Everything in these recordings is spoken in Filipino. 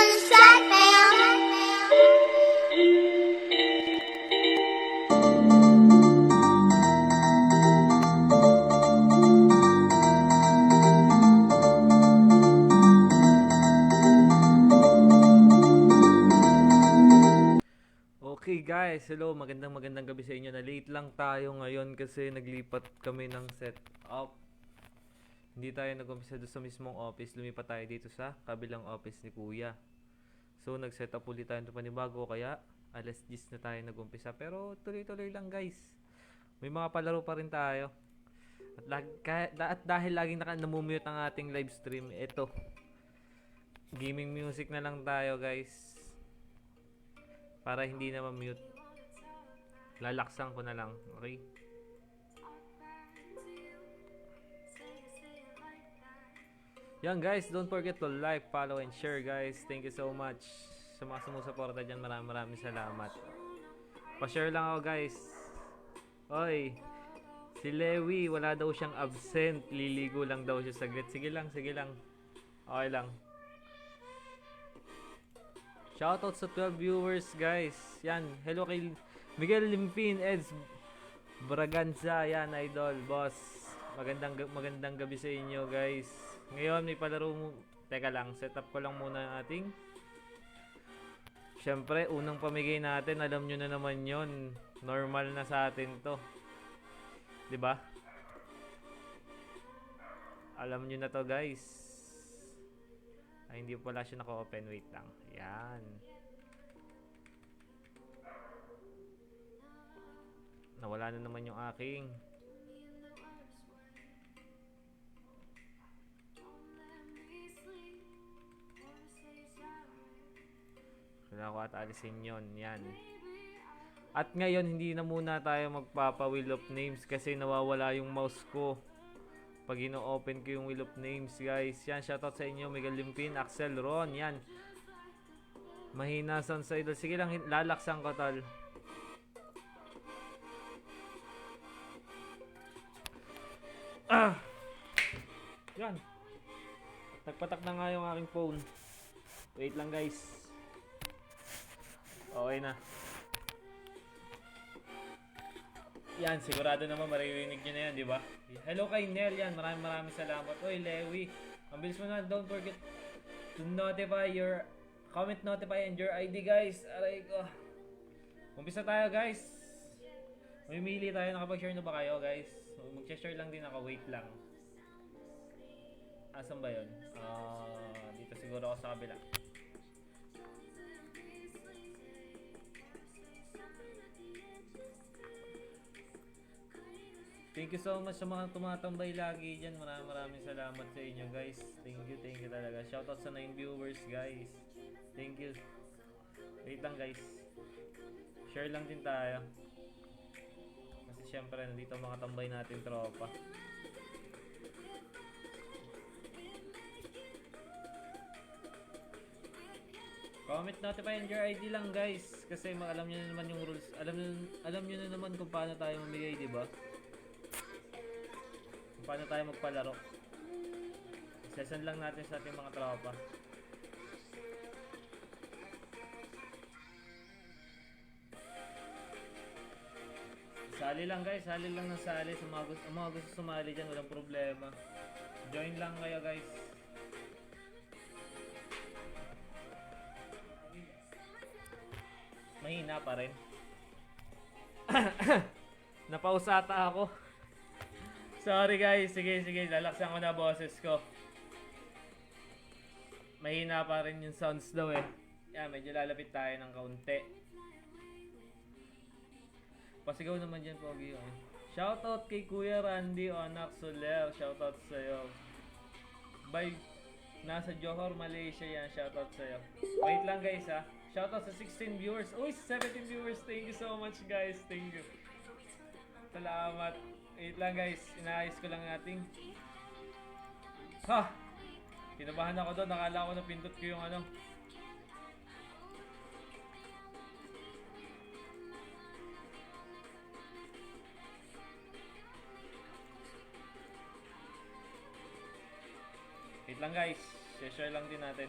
on the track, man. Okay guys, hello, magandang gabi sa inyo. Na late lang tayo ngayon kasi naglipat kami ng setup. Hindi tayo nag-umpisa doon sa mismong office, lumipat tayo dito sa kabilang office ni Kuya. So nag-setup ulit tayo ng panibago kaya alas 10 na tayo nag-umpisa. Pero tuloy-tuloy lang guys. May mga palaro pa rin tayo. At dahil laging namumute ang ating live stream, ito. Gaming music na lang tayo guys. Para hindi na ma-mute. Lalaksan ko na lang. Okay? Yan guys, don't forget to like, follow, and share guys. Thank you so much. Sa mga sumusuporta dyan, maraming salamat. Pa-share lang ako guys. Oy, si Lewi, wala daw siyang absent. Liligo lang daw siya saglit. Sige lang. Okay lang. Shoutout sa 12 viewers guys. Yan, hello kay Miguel Limpin, Eds Braganza. Yan, idol, boss. Magandang gabi sa inyo guys. Ngayon may palaro mo. Teka lang, set up ko lang muna ang ating. Syempre, unang pamigay natin, alam nyo na naman yon. Normal na sa atin to. 'Di ba? Alam nyo na to guys. Ay, hindi pala siya naka-open. Wait lang. Yan. Nawala na naman yung aking. Kailangan ko at alisin yun. Yan. At ngayon, hindi na muna tayo magpapa-wheel of names kasi nawawala yung mouse ko pag ino-open ko yung wheel of names guys. Yan, shoutout sa inyo Miguel Limpin, Axel Ron. Yan, mahina sound sa idol. Sige lang, lalaksan ko tol. Yan, nagpatak na nga yung aking phone. Wait lang guys. Okay na. Yan, sigurado naman maririnig nyo na yan, di ba? Hello kay Nel, yan. Maraming salamat. Oy, Lewi. Ang bilis mo na. Don't forget to notify your notify and your ID, guys. Aray ko. Umpisa tayo, guys. Mamimili tayo. Nakapag-share na ba kayo, guys? Mag-share lang din ako. Wait lang. Asan ba yun? Dito siguro ako sa kabila. Thank you so much sa mga tumatambay lagi dyan. Maraming salamat sa inyo guys. Thank you talaga. Shoutout sa 9 viewers guys. Thank you. Wait lang guys. Share lang din tayo. Kasi syempre nandito mga tambay natin tropa. Comment notify and your ID lang guys. Kasi alam nyo na naman yung rules. Alam nyo na naman kung paano tayo mamigay, diba? Paano tayo magpalaro. Session lang natin sa ating mga tropa. Sali lang guys, sali lang ng sali. Sa mga gusto sumali dyan, walang problema. Join lang kayo guys. Mahina pa rin. Napausata ako. Sorry guys, sige, lalaksan ko na boses ko. Mahina pa rin yung sounds daw eh. Yan, medyo lalapit tayo ng kaunti. Pasigaw naman dyan, Pogi. Shoutout kay Kuya Randy Onak Soler. Shoutout sa'yo. Bye. Nasa Johor, Malaysia yan. Shoutout sa'yo. Wait lang guys ha. Shoutout sa 16 viewers. Uy, 17 viewers. Thank you so much guys. Thank you. Salamat. Wait lang guys, inaayos ko lang ating. Ha! Kinabahan ako doon, nakala ko na pindot ko yung ano. Wait lang guys, share lang din natin.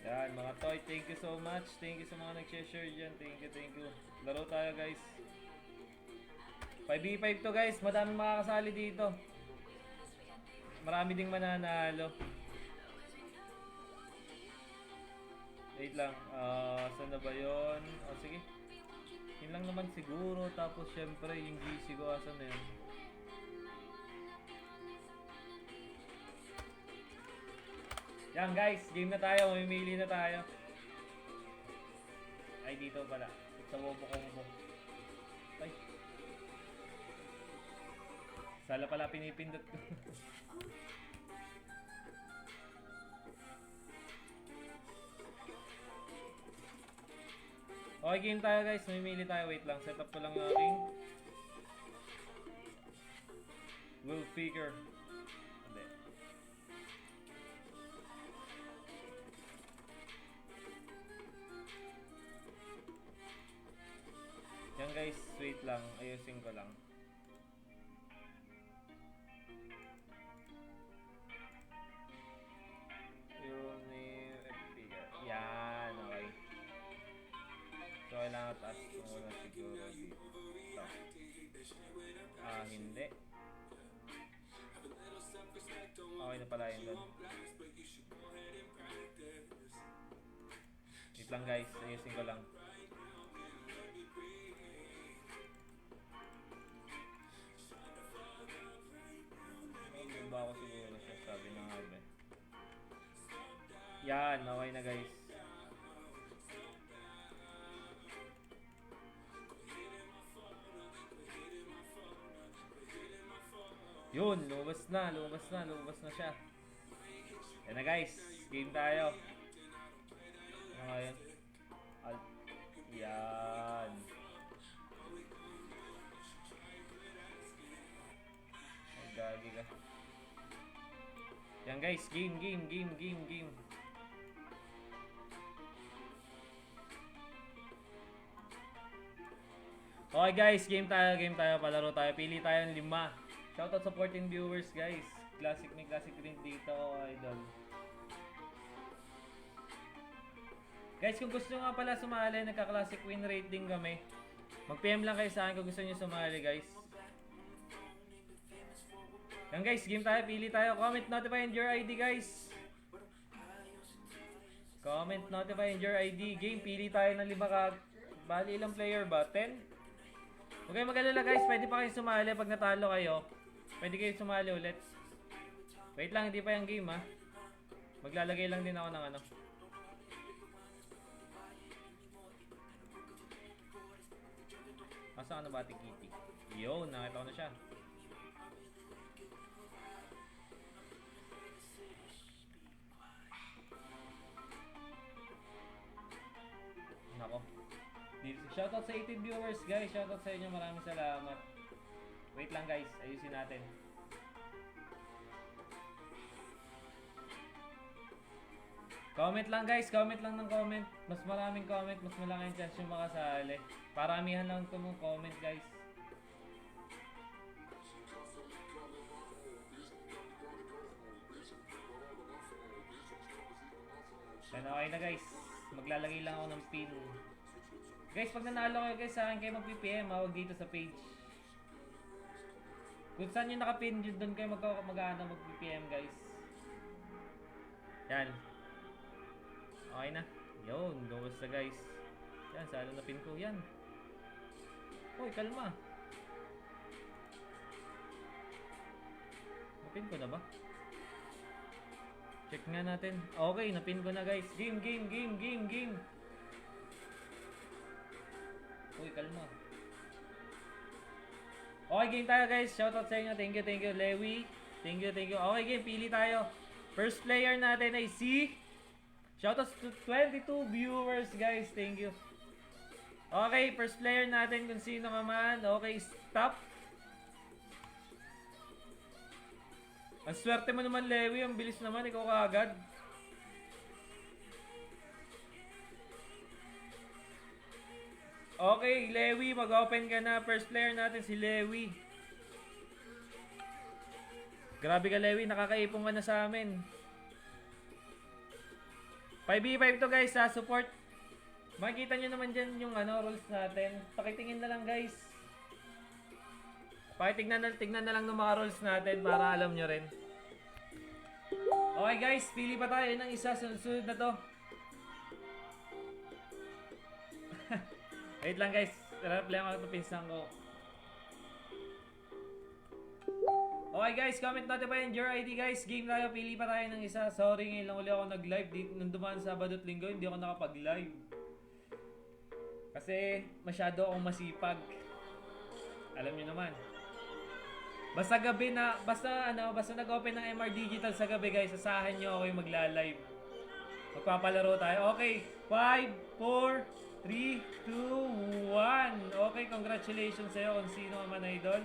Yan, mga toy, thank you so much. Thank you sa mga nag-share dyan. Thank you, thank you. Laro tayo, guys. 5v5 to, guys. Madaming makakasali dito. Marami ding mananalo. Wait lang. Saan na ba yun? Sige. Yun lang naman siguro. Tapos, syempre, yung GC ko. Asan na yun? Yan guys, game na tayo, mamimili na tayo. Ay, dito pala. Sa Wobo Combo. Ay. Sala pala pinipindot ko. Okay, game tayo guys, mamimili tayo. Wait lang, set up ko lang yung aking Will Figure. Yan guys, wait lang, ayusin ko lang. Yan, okay. So kailangan taas ko muna siguro dito. Hindi. Okay na pala yun doon. Wait lang guys, ayusin ko lang. Ba ako siguro siya, sabi ng Harvey. Yan, okay na guys. Yun, lumabas na siya. Yan na guys, game tayo. Ano nga yun? Yan. Ay, gagi ka. Yan guys, game. Okay guys, game tayo, palaro tayo. Pili tayo ng 5. Shoutout sa 14 viewers guys. May classic rin dito, idol. Guys, kung gusto nyo nga pala sumali, nagka-classic win rate din kami. Mag-PM lang kayo sa akin kung gusto nyo sumali guys. Yan guys, game tayo, pili tayo. Comment, notify, and your ID guys. Comment, notify, and your ID. Game, pili tayo ng 5 ka. Bali, ilang player ba? 10? Huwag kayong mag-alala guys, pwede pa kayo sumali pag natalo kayo. Pwede kayo sumali ulit. Wait lang, hindi pa yung game ha. Maglalagay lang din ako ng ano. Asa ano ba, Kitty? Yo, nakita ko na siya. Nako. Shoutout sa 18 viewers guys. Shoutout sa inyo. Maraming salamat. Wait lang guys. Ayusin natin. Comment lang guys. Comment lang ng comment. Mas maraming comment. Mas malaki yung chance yung makasali. Paramihan lang ito mong comment guys. Okay na guys. Maglalagay lang ako ng pin. Guys, pag nanalo kayo guys, sa akin kayo mag-PPM, huwag dito sa page. Kung saan yung nakapin, doon kayo mag-PPM guys. Yan. Okay na. Yun, lumabas na guys. Yan, saan na pin ko? Yan. Hoy, kalma. Napin ko na ba? Check nga natin. Okay, napin ko na guys. Game. Uy, kalma. Okay, game tayo guys. Shoutout sa inyo. Thank you, Lewi. Thank you. Okay, game. Pili tayo. First player natin ay si... Shoutout to 22 viewers guys. Thank you. Okay, first player natin kung sino ka man. Okay, stop. Ang swerte mo naman, Lewi. Ang bilis naman. Ikaw kaagad. Okay, Lewi, mag-open ka na. First player natin si Lewi. Grabe ka, Lewi. Nakakaipong ka na sa amin. 5v5 to guys ha, support. Makikita nyo naman dyan yung rules natin. Pakitingin na lang guys. Tignan na lang ng mga rules natin para alam nyo rin. Okay guys, pili pa tayo ng isa, sunod na to. Wait lang guys, problema ko ito pinsan ko. Okay guys, comment natin pa yung your ID guys. Game tayo, pili pa tayo ng isa. Sorry, ngayon lang uli ako nag-live. Nung dumaan Sabado at Linggo, hindi ako nakapag-live. Kasi masyado akong masipag. Alam niyo naman. Basta gabi na, basta nag-open ng MR Digital sa gabi guys, asahan nyo ako yung magla-live. Magpapalaro tayo. Okay, 5, 4, 3, 2, 1. Okay, congratulations sa'yo kung sino man idol.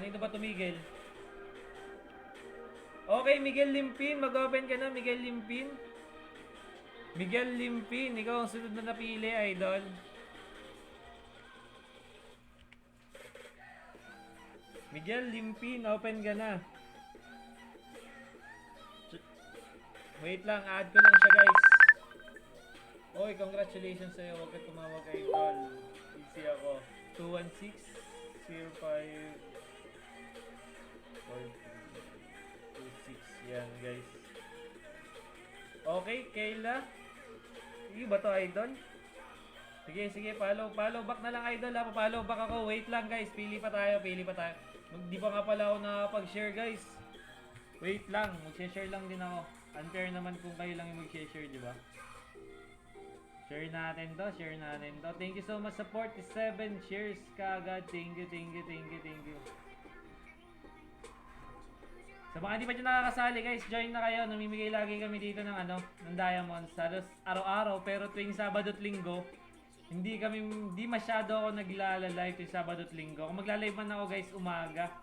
Kanino ba tumigil? Okay, Miguel Limpin, mag-open ka na, Miguel Limpin. Miguel Limpin, ikaw ang sunod na napili, idol. Miguel Limpin, open ka na. Wait lang, add ko lang siya guys. Oy, congratulations sa'yo, huwag ka tumawag idol. Easy ako. 216 05 426, yan guys. Okay, Kayla. Sige ba to idol? Sige, follow back na lang idol ha. Follow back ako. Wait lang guys, pili pa tayo. Di pa nga pala ako nakapag-share guys. Wait lang, mag-share lang din ako. Unfair naman kung kayo lang yung mag-share, di ba? Share natin to. Thank you so much sa 47 shares kagad. Thank you. Sa mga hindi pa dyan nakakasali guys, join na kayo. Namimigay lagi kami dito ng ng diamonds. Halos araw-araw, pero tuwing Sabado at Linggo, hindi masyado ako nagla-live tuwing Sabado at Linggo. Kung magla-live man ako guys, umaga.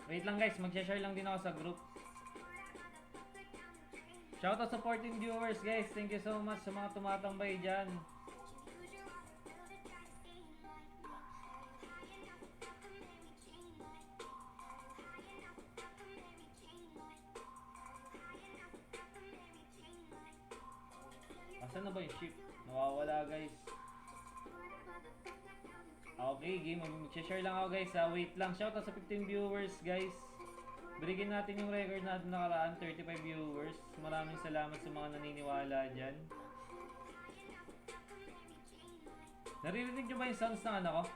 Wait lang guys, mag-share lang din ako sa group. Shoutout sa 14 viewers guys. Thank you so much sa mga tumatambay dyan. Asan na ba yung ship? Nawawala guys. Okay, game. Mag-share lang ako guys ha. Wait lang. Shoutout sa 15 viewers guys. Bigyan natin yung record natin nakaraan, 35 viewers. Maraming salamat sa mga naniniwala dyan. Naririnig nyo ba yung sounds ng ko?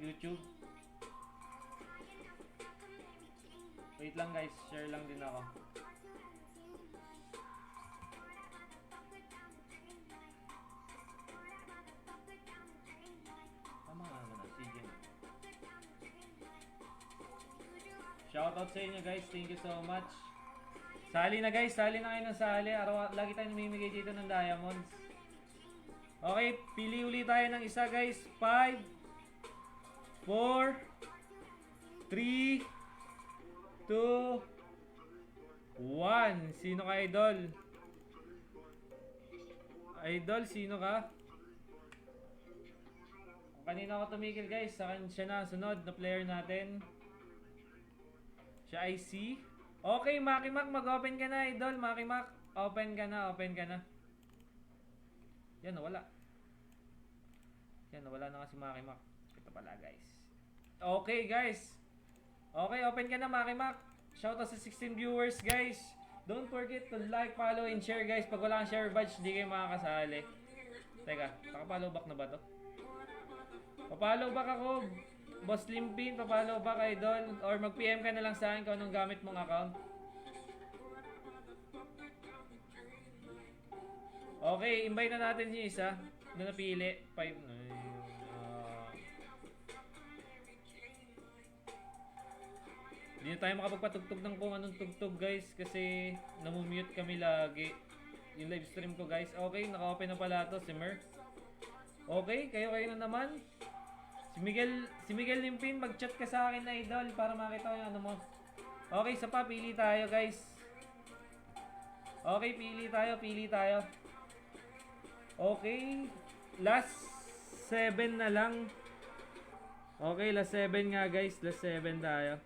YouTube? Wait lang guys, share lang din ako. Shoutout sa inyo guys, thank you so much. Sali na guys, sali na kayo ng sali. Lagi tayong namimigay dito ng diamonds. Okay, pili ulit tayo ng isa guys. 5 4 3 2 1. Sino ka idol? Idol, sino ka? Kung kanina ako tumigil guys, siya na sunod na player natin. Siya ay si... Okay, Maki Mac, mag-open ka na, idol. Maki Mac, open ka na. Yan, nawala. Nawala na nga si Maki Mac. Ito pala, guys. Okay, guys. Okay, open ka na, Maki Mac. Shoutout sa 16 viewers, guys. Don't forget to like, follow, and share, guys. Pag wala kang share badge, di kayo makakasali. Teka, naka-follow back na ba to? Pa-follow back ako. Boss Limpin, papalo ba kay Idol? Or mag-PM ka na lang sa akin kung anong gamit mong account. Okay, invite na natin yung isa. Ano napili? 5. Hindi na tayo makapagpatugtog ng kung anong tugtog guys. Kasi namumute kami lagi. Yung live stream ko guys. Okay, naka-open na pala to si Mer. Okay, kayo na naman. Si Miguel Limpin, mag-chat ka sa akin na idol para makita ko yung ano mo. Okay, isa pa, pili tayo guys. Okay, pili tayo. Okay, last 7 na lang. Okay, last 7 nga guys. Last 7 tayo.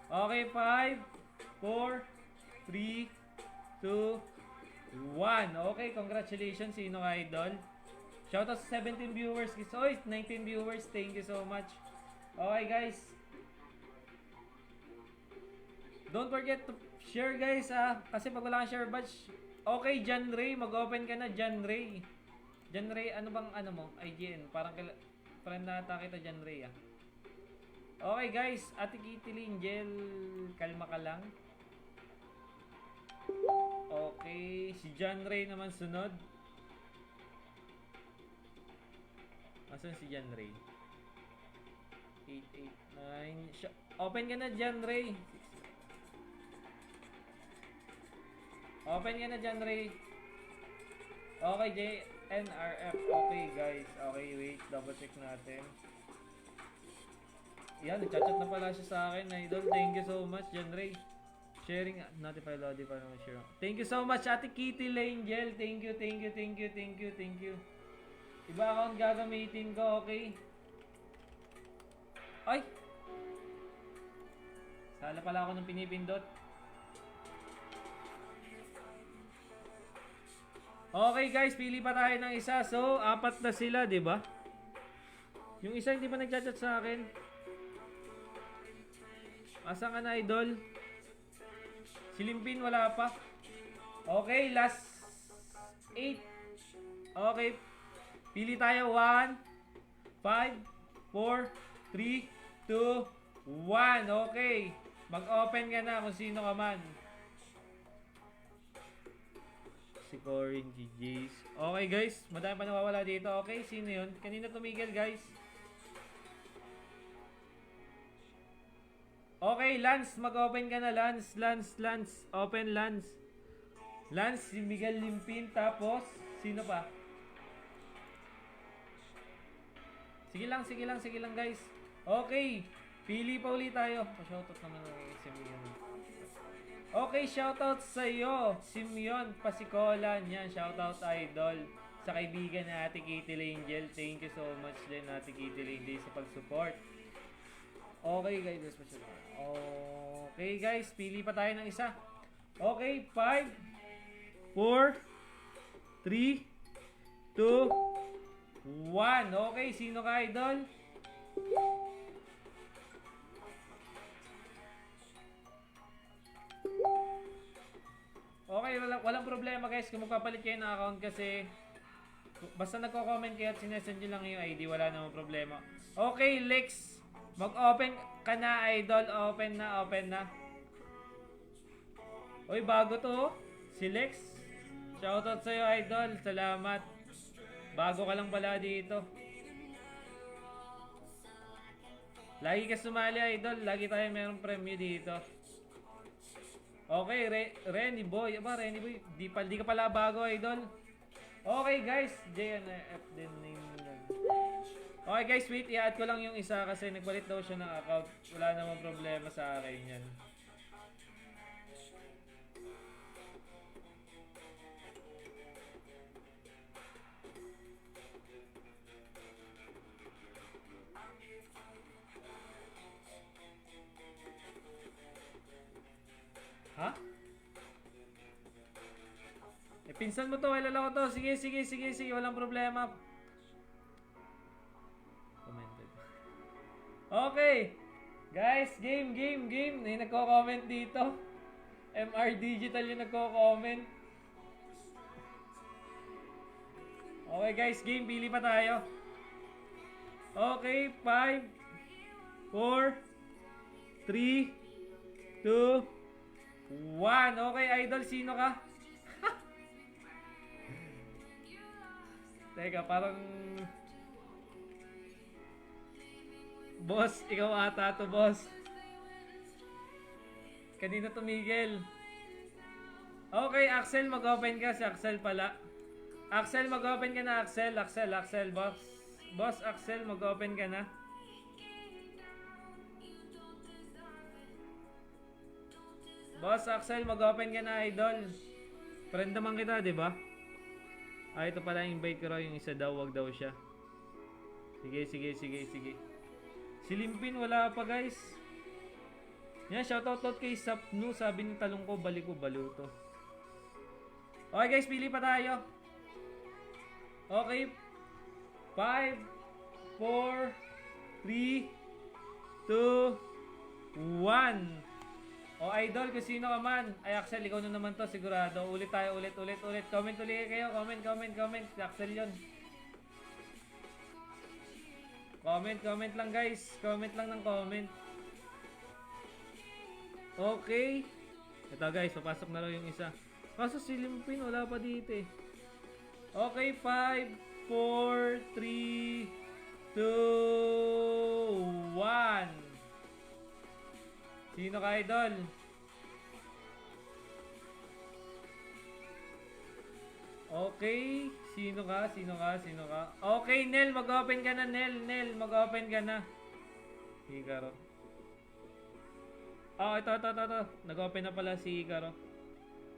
Okay, 5, 4, 3, 2, 1. Okay, congratulations. Sino ka, idol? Shoutout sa 17 viewers. Oy, 19 viewers. Thank you so much. Okay, guys. Don't forget to share, guys, kasi pag wala kang share badge. Okay, John Ray. Mag-open ka na, John Ray. John Ray, ano bang ano mo? IGN. Parang nata kita, John Ray, Okay, guys. Ate Kitty Angel. Kalma ka lang. Okay. Si John Ray naman sunod. Asan si John Ray? 889. Open ka na, John Ray. Open ka na, John Ray. Okay, JNRF. Okay, guys. Okay, wait. Double check natin. Yan, nagchat-chat na pala siya sa akin, idol. Thank you so much, John Ray. Sharing, notify lodi para naman share. Thank you so much, Ate Kitty Angel. Thank you, thank you, thank you, thank you, thank you. Iba account gagamitin ko, okay? Ay! Sala pala ako ng pinipindot. Okay guys, pili pa tayo ng isa. So, 4 na sila, di ba? Yung isa hindi pa nagchat-chat sa akin. Asan ka na, idol? Si Limpin wala pa. Okay, last 8. Okay. Pili tayo. 1, 5, 4, 3, 2, 1. Okay. Mag-open ka na kung sino ka man. Si Corin, GJs. Okay guys, madami pa nawawala dito. Okay, sino yun? Kanina tumigil guys. Okay, Lance, mag-open ka na. Lance. Open Lance. Lance, si Miguel Limpin. Tapos, sino pa? Sige lang guys. Okay, pili pa ulit tayo. Pa-shoutout naman ng si Miguel. Okay, shoutout sa iyo, Simeon Pasikolan. Yan, shoutout idol. Sa kaibigan na Ate Kitty Angel. Thank you so much din Ate Kitty Angel sa pag-support. Okay guys, okay guys, pili pa tayo ng isa. Okay, 5, 4, 3, 2, 1. Okay, sino ka, idol? Okay, walang problema guys kung magpapalit kayo ng account kasi basta nagko-comment kayo at sinesend nyo lang yung ID, wala namang problema. Okay, Lex, mag-open ka na, idol. Open na. Uy, bago to, si Lex. Shoutout sa'yo, idol. Salamat. Bago ka lang pala dito. Lagi ka sumali, idol. Lagi tayo mayroong premyo dito. Okay, Renny Boy. Renny Boy, di ka pala bago, idol. Okay, guys. JNF din name nila. Okay, guys, wait. I-add ko lang yung isa kasi nagpalit daw siya ng account. Wala namang problema sa akin yan. Ha? Pinsan mo to, ilala ko to. Sige, walang problema. Commented. Okay. Guys, game. May nagko-comment dito. MR Digital yung nagko-comment. Okay guys, game. Pili pa tayo. Okay, 5, 4, 3, 2, 1. Okay, idol, sino ka? Teka, parang boss, ikaw ata to, boss. Kanina tumigil. Okay, Axel, mag-open ka. Si Axel pala. Axel, mag-open ka na, Axel, boss. Boss, Axel, mag-open ka na. Boss, Axel, mag-open ka na, idol. Friend naman kita, di ba? Ito pala, invite ko raw yung isa daw, wag daw siya. Sige, sige, sige, sige. Si Limpin wala pa guys. Yan, shoutout kay Sapnu. Sabi ng talong ko, balik ko, baliw to. Okay guys, pili pa tayo. Okay. 5, 4, 3, 2, 1. O idol, kung sino ka man. Ay Axel, ikaw na naman to, sigurado. Ulit tayo, ulit. Comment ulit kayo, comment. Si Axel yun. Comment lang guys. Comment lang ng comment. Okay. Ito guys, papasok na raw yung isa. Kaso si Limpin, wala pa dito eh. Okay, 5, 4, 3, 2, 1. Sino ka, idol? Okay. Sino ka? Okay, Nel, mag-open ka na, Nel, mag-open ka na. Hikaro. Ito. Nag-open na pala si Hikaro.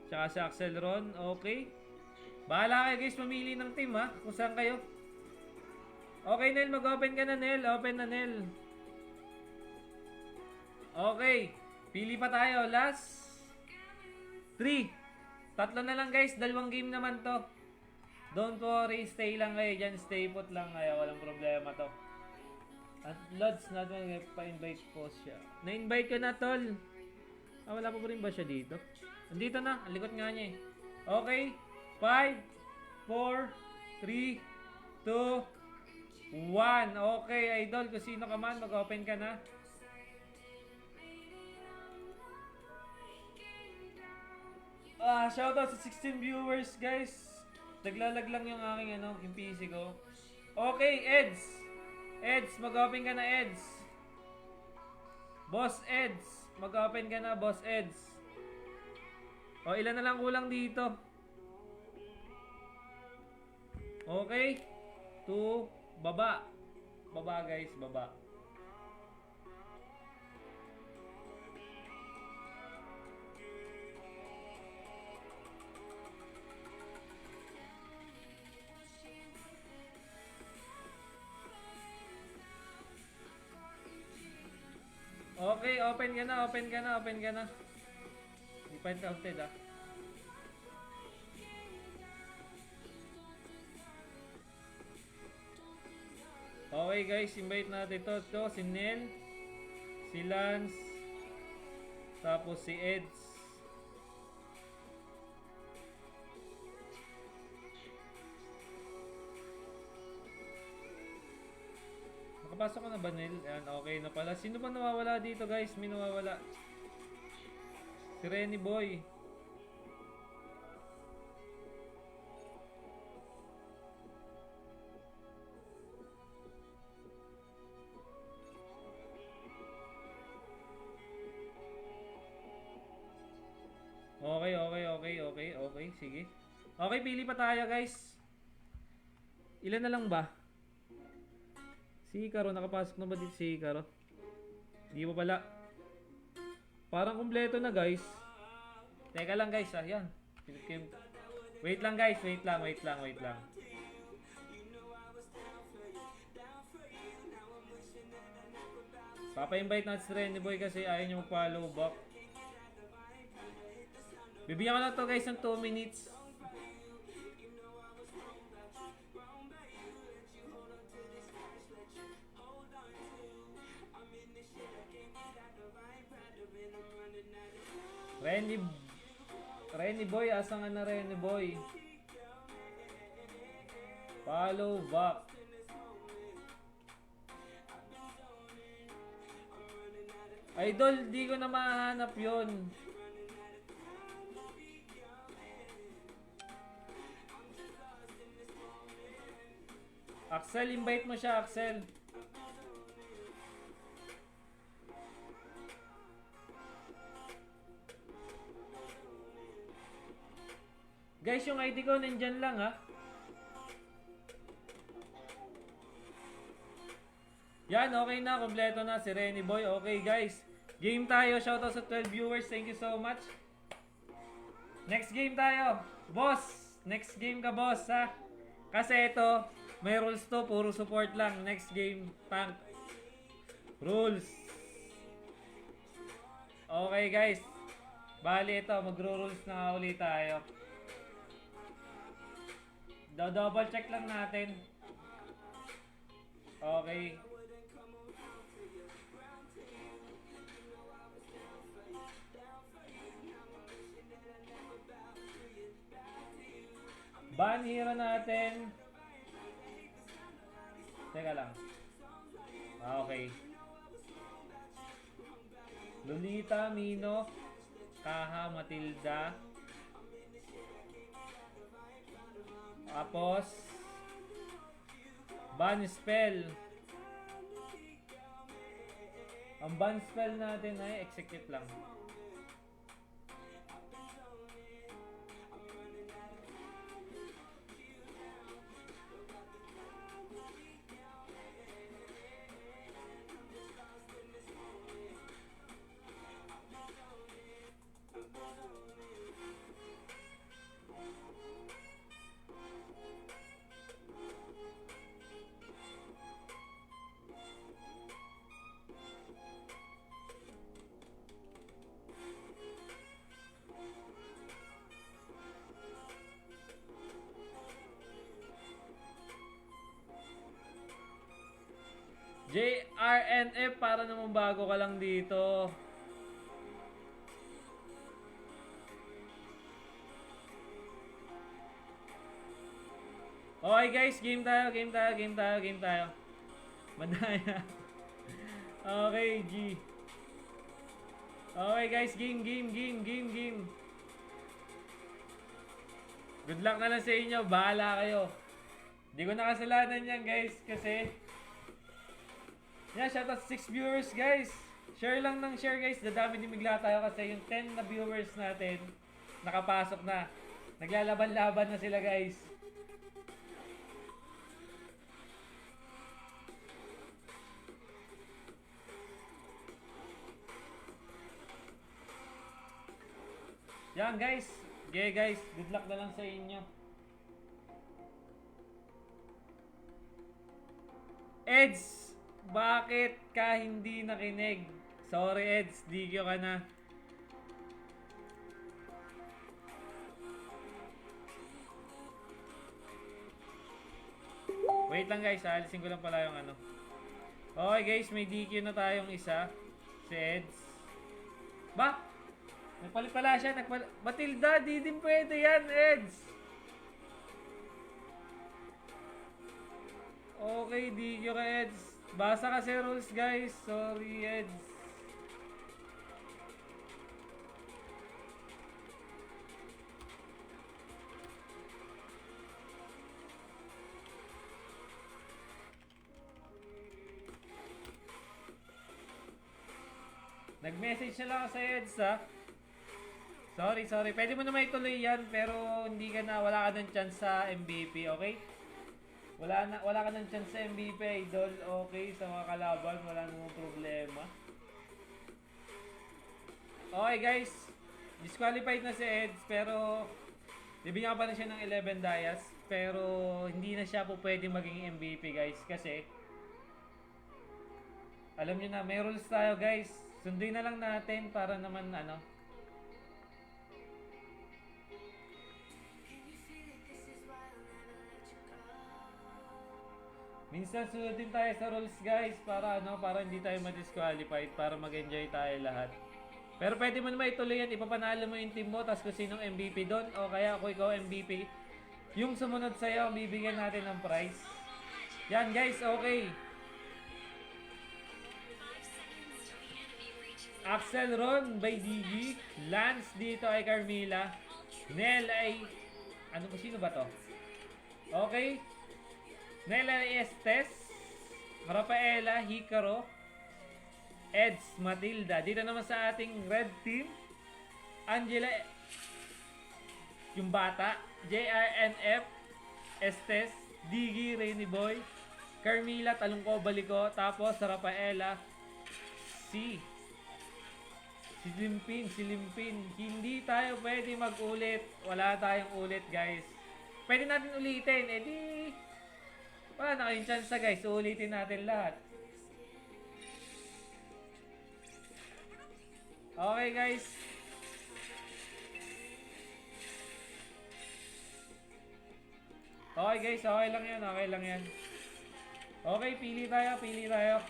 Tsaka si Axel Ron. Okay. Bahala kayo guys, mamili ng team ha. Kung saan kayo. Okay, Nel, mag-open ka na, Nel. Open na, Nel. Okay. Pili pa tayo. Last 3. Tatlo na lang guys. 2 game naman to. Don't worry. Stay lang kayo dyan. Stay put lang kayo. Walang problema to. At Lods na doon. Pa-invite ko siya. Na-invite ko na, tol. Wala pa rin ba siya dito? Andito na. Ang likot nga niya eh. Okay. 5, 4, 3, 2, 1. Okay, idol. Kung sino ka man, mag-open ka na. Shoutout sa 16 viewers, guys. Naglalag lang yung aking yung PC ko. Okay, Eds, mag-open ka na, Eds. Boss Eds, mag-open ka na, Boss Eds. O, ilan na lang kulang dito? Okay. 2, baba. Baba, guys, baba. Okay, open ka na. Hindi pa counted ah. Okay guys, invite natin to si Nel, si Lance, tapos si Eds. Nakapasok ko na ba, Nel? Ayan, okay na pala. Sino ba nawawala dito guys? May nawawala. Si Renny Boy. Okay, sige. Okay, pili pa tayo guys. Ilan na lang ba? Si Hikaro, nakapasok na ba dito si Hikaro? Hindi pa pala. Parang kumpleto na guys. Teka lang guys, yan. Wait lang guys, wait lang. Papa-invite natin si Renny Boy kasi ayaw niya mag-follow back. Bibigyan ko na to guys ng 2 minutes. Renny Boy, asa nga na Renny Boy? Follow back. Idol, di ko na mahanap yon. Axel, invite mo siya, Axel. Guys, yung ID ko nandyan lang ha. Yan, okay na. Kompleto na si Renny Boy. Okay guys, game tayo. Shoutout sa 12 viewers. Thank you so much. Next game tayo. Boss, next game ka boss ha. Kasi ito, May rules to, puro support lang. Next game, tank. Rules. Okay guys. Bali ito, magro-rules na nga ulit tayo. Double check lang natin. Okay. Ban hero natin. Teka lang. Okay. Lolita, Mino, Kaha, Matilda. Tapos ban spell. Ang ban spell natin ay execute lang. JRNF, para naman bago ka lang dito. Okay guys, game tayo. Madaya. Okay, G. Okay guys, game. Good luck na lang sa inyo, bahala kayo. Hindi ko nakasalanan yan guys, kasi shoutout 6 viewers guys. Share lang ng share guys. Dadami din bigla tayo kasi yung 10 na viewers natin nakapasok na. Naglalaban-laban na sila guys. Yan guys. Okay guys, good luck na lang sa inyo. Eds, bakit ka hindi nakinig? Sorry Eds, digyo ka na. Wait lang guys, alisin ko lang pala yung ano. Okay guys, may DQ na tayong isa. Si Eds. Ba? Nagpalit pala siya, Matilda, di din pwede yan, Eds. Okay, DQ ka Eds. Basa kasi rules guys. Sorry Eds. Nag-message na lang ako sa Eds ha. Sorry. Pwede mo na may tuloy yan, pero wala ka ng chance sa MVP, okay? Wala ka ng chance sa MVP, idol. Okay, sa mga kalaban, wala namang problema. Okay guys, disqualified na si Eds, pero bibigyan pa na siya ng 11 dias, pero hindi na siya po pwede maging MVP guys, kasi alam niyo na, may rules tayo guys. Sundin na lang natin para naman minsan sundin tayo sa rules guys para hindi tayo ma-disqualified, para mag-enjoy tayo lahat. Pero pwede mo naman ituloy yan, ipapanalo mo yung team mo, tapos kung sinong MVP doon, o kaya kung ikaw MVP, yung sumunod sa'yo, bibigyan natin ng prize. Yan guys, okay. Axel Ron by DG, Lance dito ay Carmilla, Nel ay sino ba to? Okay, Nel ay Estes, Rafaela, Hikaro, Eds, Matilda. Dito naman sa ating red team, Angela, yung bata, JRNF, Estes, Digi, Rainy Boy, Carmilla, Talungko, Baliko, tapos Rafaela, si Limpin. Hindi tayo pwede mag-ulit. Wala tayong ulit guys. Pwede natin ulitin. Wala na kayong chance guys. Uulitin natin lahat. Okay guys. Okay guys, okay lang yan, okay lang yan. Okay, pili tayo, pili tayo.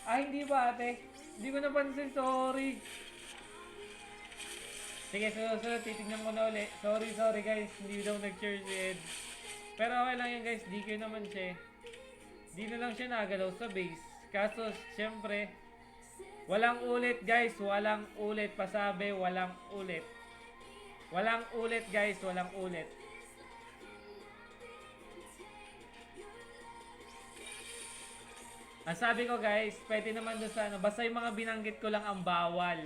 Ah, hindi ba ate? Hindi ko napansin, sorry. Sige, susunod, titignan ko na ulit. Sorry guys, hindi daw nag-share si Ed. Pero okay lang yan guys, DQ naman siya. Di na lang siya nagalaw sa base. Kaso, syempre, walang ulit guys, walang ulit. Pasabi, walang ulit. Walang ulit guys, walang ulit. Ang sabi ko guys, pwede naman doon sa ano, basta yung mga binanggit ko lang ang bawal.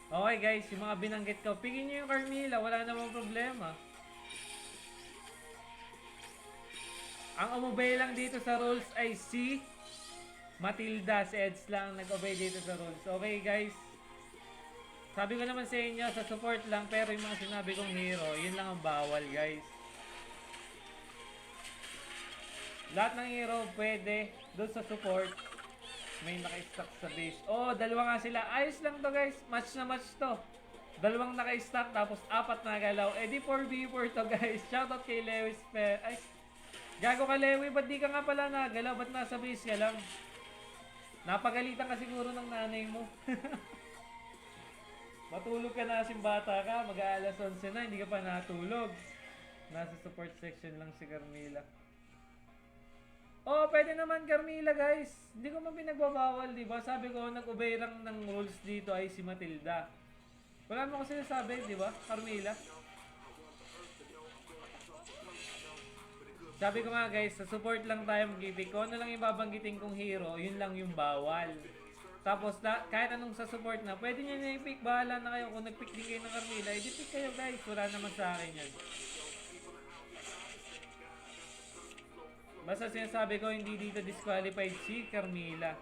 Okay guys, yung mga binanggit ko, pigin nyo yung Carmilla, wala namang problema. Ang umubay lang dito sa rules ay si Matilda, si Eds lang nag-obey dito sa rules. Okay guys, sabi ko naman sa inyo, sa support lang, pero yung mga sinabi kong hero, yun lang ang bawal guys. Lahat ng hero pwede doon sa support. May naka-stack sa base. Oh, dalawa nga sila. Ayos lang to guys. Match na match to. Dalawang naka-stack tapos apat na galaw. Eh di 4v4 to guys. Shoutout kay Lewis Pe. Ay, gago ka Lewi. Ba't di ka nga pala nagalaw? Ba't nasa base ka lang? Napagalitan ka siguro ng nanay mo. Matulog ka na kasing bata ka. Mag-aalas 11 na. Hindi ka pa natulog. Nasa support section lang si Carmilla. Oh, pwede naman Carmilla guys. Hindi ko man pinagbabawal, di ba? Sabi ko, nag-obey lang ng rules dito ay si Matilda. Wala mo kasi sinasabi, di ba? Carmilla. Sabi ko nga guys, sa support lang tayo mag-pick. Kung ano lang yung babanggitin kong hero, yun lang yung bawal. Tapos, kahit anong sa support na, pwede nyo na i-pick. Bahala na kayo. Kung nag-pick din kayo ng Carmilla, i-pick kayo guys. Wala naman sa akin yan. Basta sinasabi ko, hindi dito disqualified si Carmilla.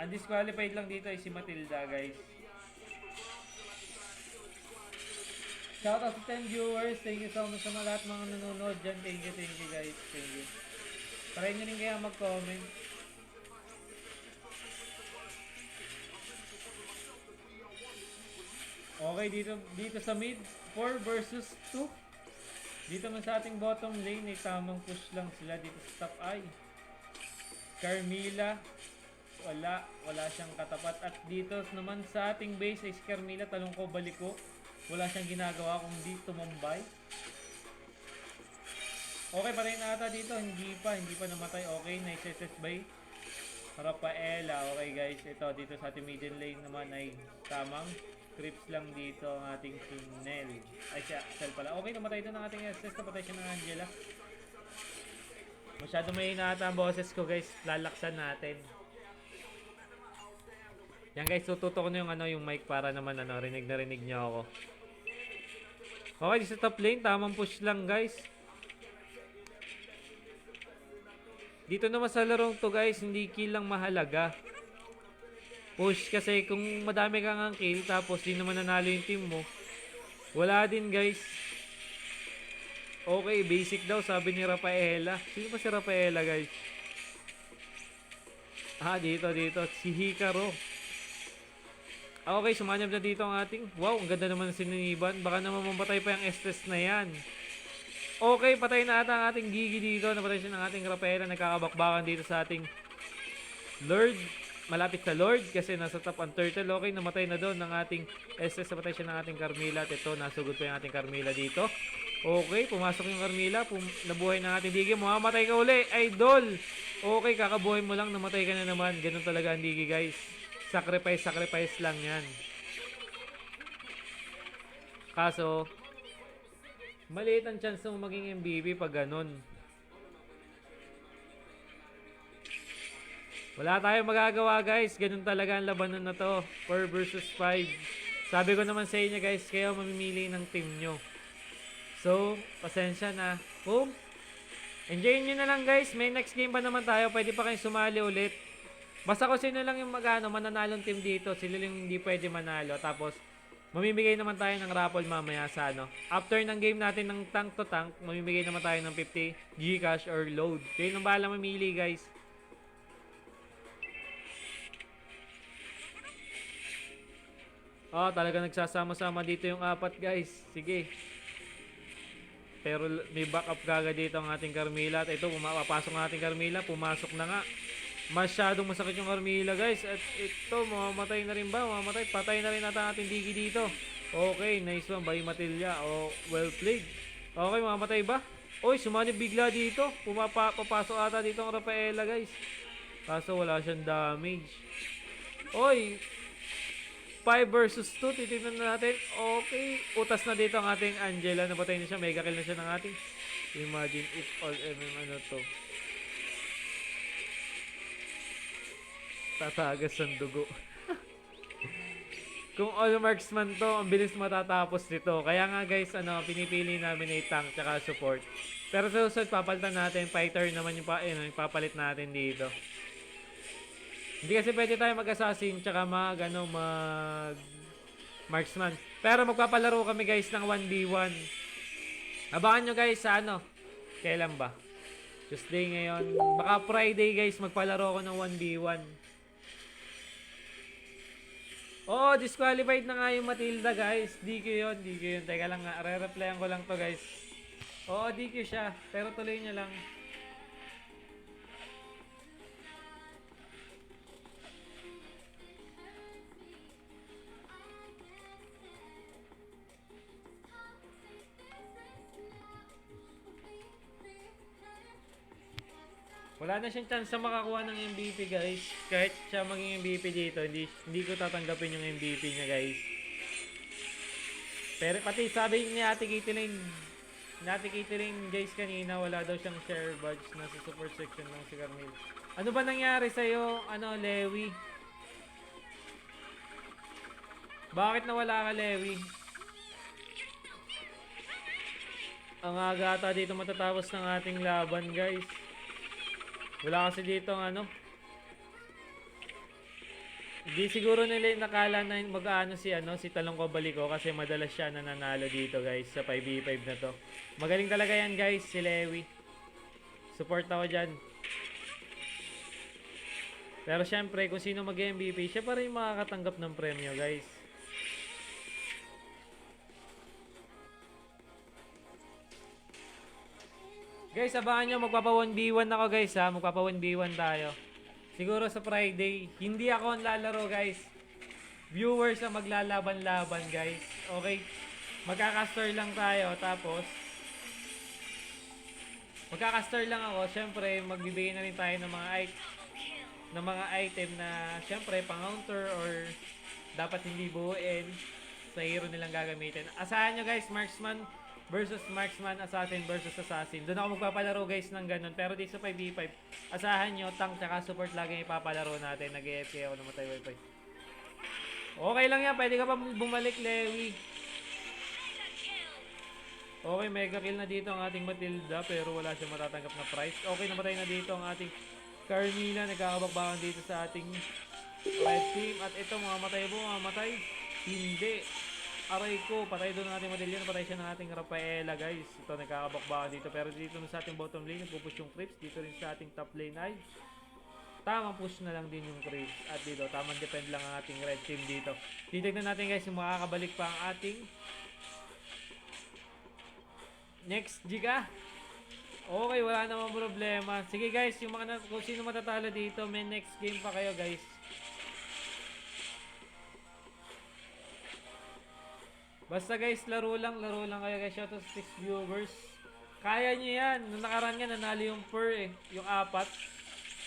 Ang disqualified lang dito ay si Matilda, guys. Shoutout sa 10 viewers. Thank you so much sa mga lahat mga nanonood dyan. Thank you guys. Thank you. Try nyo rin kaya mag-comment. Okay, dito sa mid, 4 versus 2. Dito man sa ating bottom lane, ay tamang push lang sila dito sa top eye. Carmilla, wala siyang katapat. At dito naman sa ating base ay si Carmilla, talong ko, balik ko. Wala siyang ginagawa kundi tumambay. Okay, patay na ata dito. Hindi pa namatay. Okay, nice SS by Rafaela. Okay guys, ito dito sa ating middle lane naman ay tamang creeps lang dito ang ating si Nel. Ay siya, Cell pala. Okay, namatay doon ang ating SS. Napatay siya ng Angela. Masyado may ata ang boses ko guys. Lalaksan natin. Yan guys, tututo ko na yung mic para naman rinig na rinig niyo ako. Okay, sa top lane, tamang push lang guys. Dito naman sa larong to guys, hindi kill lang mahalaga. Push kasi kung madami kang ang kill tapos di naman nanalo yung team mo, wala din guys. Okay, basic daw sabi ni Rafaela. Sino ba si Rafaela guys? Ah, dito si Hikaru. Okay, sumanyab na dito ang ating. Wow, ang ganda naman ng sininiban. Baka naman mamatay pa yung Estes na yan. Okay, patay na ata ang ating Gigi dito. Napatay siya ng ating Rafaela. Nagkakabakbakan dito sa ating Lord. Malapit sa Lord kasi nasa top ang turtle. Okay, namatay na doon ng ating SS. Napatay siya ng ating Carmilla. At ito, nasugod pa yung ating Carmilla dito. Okay, pumasok yung Carmilla. Nabuhay ng ating Digi. Mamamatay ka uli, idol! Okay, kakabuhay mo lang. Namatay ka na naman. Ganun talaga ang Digi, guys. Sacrifice lang yan. Kaso, maliit ang chance mong maging MVP pag ganun. Wala tayong magagawa guys. Ganun talaga ang labanan na to. 4 versus 5. Sabi ko naman sa inyo guys, kayo mamimili ng team nyo. So, pasensya na. Boom. Enjoy nyo na lang guys. May next game pa naman tayo. Pwede pa kayong sumali ulit. Basta kung sino lang yung mananalong team dito. Sila lang hindi pwede manalo. Tapos, Mamimigay naman tayo ng raffle mamaya sa ano. After ng game natin ng tank to tank, mamimigay naman tayo ng 50 Gcash or load. Kayo nang bahala mamili guys. Talaga nagsasama-sama dito yung apat guys. Sige. Pero may backup kagad dito ang ating Carmilla. At ito, pumapasok ng ating Carmilla. Pumasok na nga. Masyadong masakit yung Carmilla guys. At ito, mamamatay na rin ba? Mamamatay. Patay na rin natin ating Diggy dito. Okay, nice one by Matilya. Well played. Okay, mamamatay ba? Oy, sumanib bigla dito. Papasok ata dito ang Rafaela guys. Kaso wala siyang damage. Oy, 5 versus 2. Titignan na natin. Okay. Utas na dito ang ating Angela. Napatay na siya. Mega kill na siya ng ating. Imagine if all ano to. Tatagas ang dugo. Kung all marksman to, ang bilis matatapos nito. Kaya nga guys, pinipili namin ay tank tsaka support. Pero sa susunod, papalitan natin. Fighter naman yung papalit natin dito. Hindi kasi pwede tayo mag-assassin tsaka marksman. Pero magpapalaro kami guys ng 1v1. Abangan nyo guys sa kailan ba? Tuesday ngayon. Baka Friday guys magpalaro ako ng 1v1. Disqualified na nga yung Matilda guys. DQ yun. Teka lang nga, re-replyan ko lang to guys. DQ siya. Pero tuloy nyo lang. Wala na siyang chance na makakuha ng MVP guys. Kahit siya maging MVP dito, hindi ko tatanggapin yung MVP niya guys. Pero pati sabi ni Ate Caitlyn guys kanina, wala daw siyang share badge na sa support section ng si Carmel. Ano ba nangyari sa'yo, Lewi? Bakit nawala ka, Lewi? Ang aga ata dito matatapos ng ating laban guys. Wala kasi dito Hindi siguro nila nakala na mag-aano si Talong Kobaliko kasi madalas siya nananalo dito guys sa 5v5 na to. Magaling talaga yan guys, si Lewi. Support ako dyan. Pero syempre kung sino mag-MVP, siya pa rin makakatanggap ng premyo guys. Guys, abangan nyo, magpapa 1v1 ako guys ha. Magpapa 1v1 tayo. Siguro sa Friday. Hindi ako ang lalaro guys. Viewers ang maglalaban-laban guys. Okay? Magkakaster lang tayo. Tapos, magkakaster lang ako. Siyempre, magbibigay na rin tayo ng mga item na siyempre pang-counter or dapat hindi buuin sa hero nilang gagamitin. Asahan nyo guys, marksman versus marksman, assassin versus assassin. Doon ako magpapalaro guys ng ganun. Pero dito sa 5v5, asahan nyo, tank tsaka support lagi ipapalaro natin. Nag-AFK ako, namatay wifi. Okay lang yan, pwede ka pa bumalik, Lewi. Okay, mega kill na dito ang ating Matilda, pero wala siyang matatanggap na prize. Okay, namatay na dito ang ating Carmilla. Nagkakabakbakan dito sa ating red team. At ito, mamamatay po, mamamatay. Hindi. Aray ko, patay doon ng ating Matilda, patay siya ng ating Rafaela guys. Ito, nagkakabakbakan dito. Pero dito sa ating bottom lane, nagpupush yung creeps. Dito rin sa ating top lane ay tamang push na lang din yung creeps. At dito, tamang defend lang ang ating red team dito. Titignan natin guys yung makakabalik pa ang ating next Giga. Okay, wala namang problema. Sige guys, yung mga kung sino matatalo dito, may next game pa kayo guys. Basta guys, laro lang kayo guys. Shout out to 6 viewers. Kaya nyo yan. Nung nakaraan nga, nanalo yung per yung 4.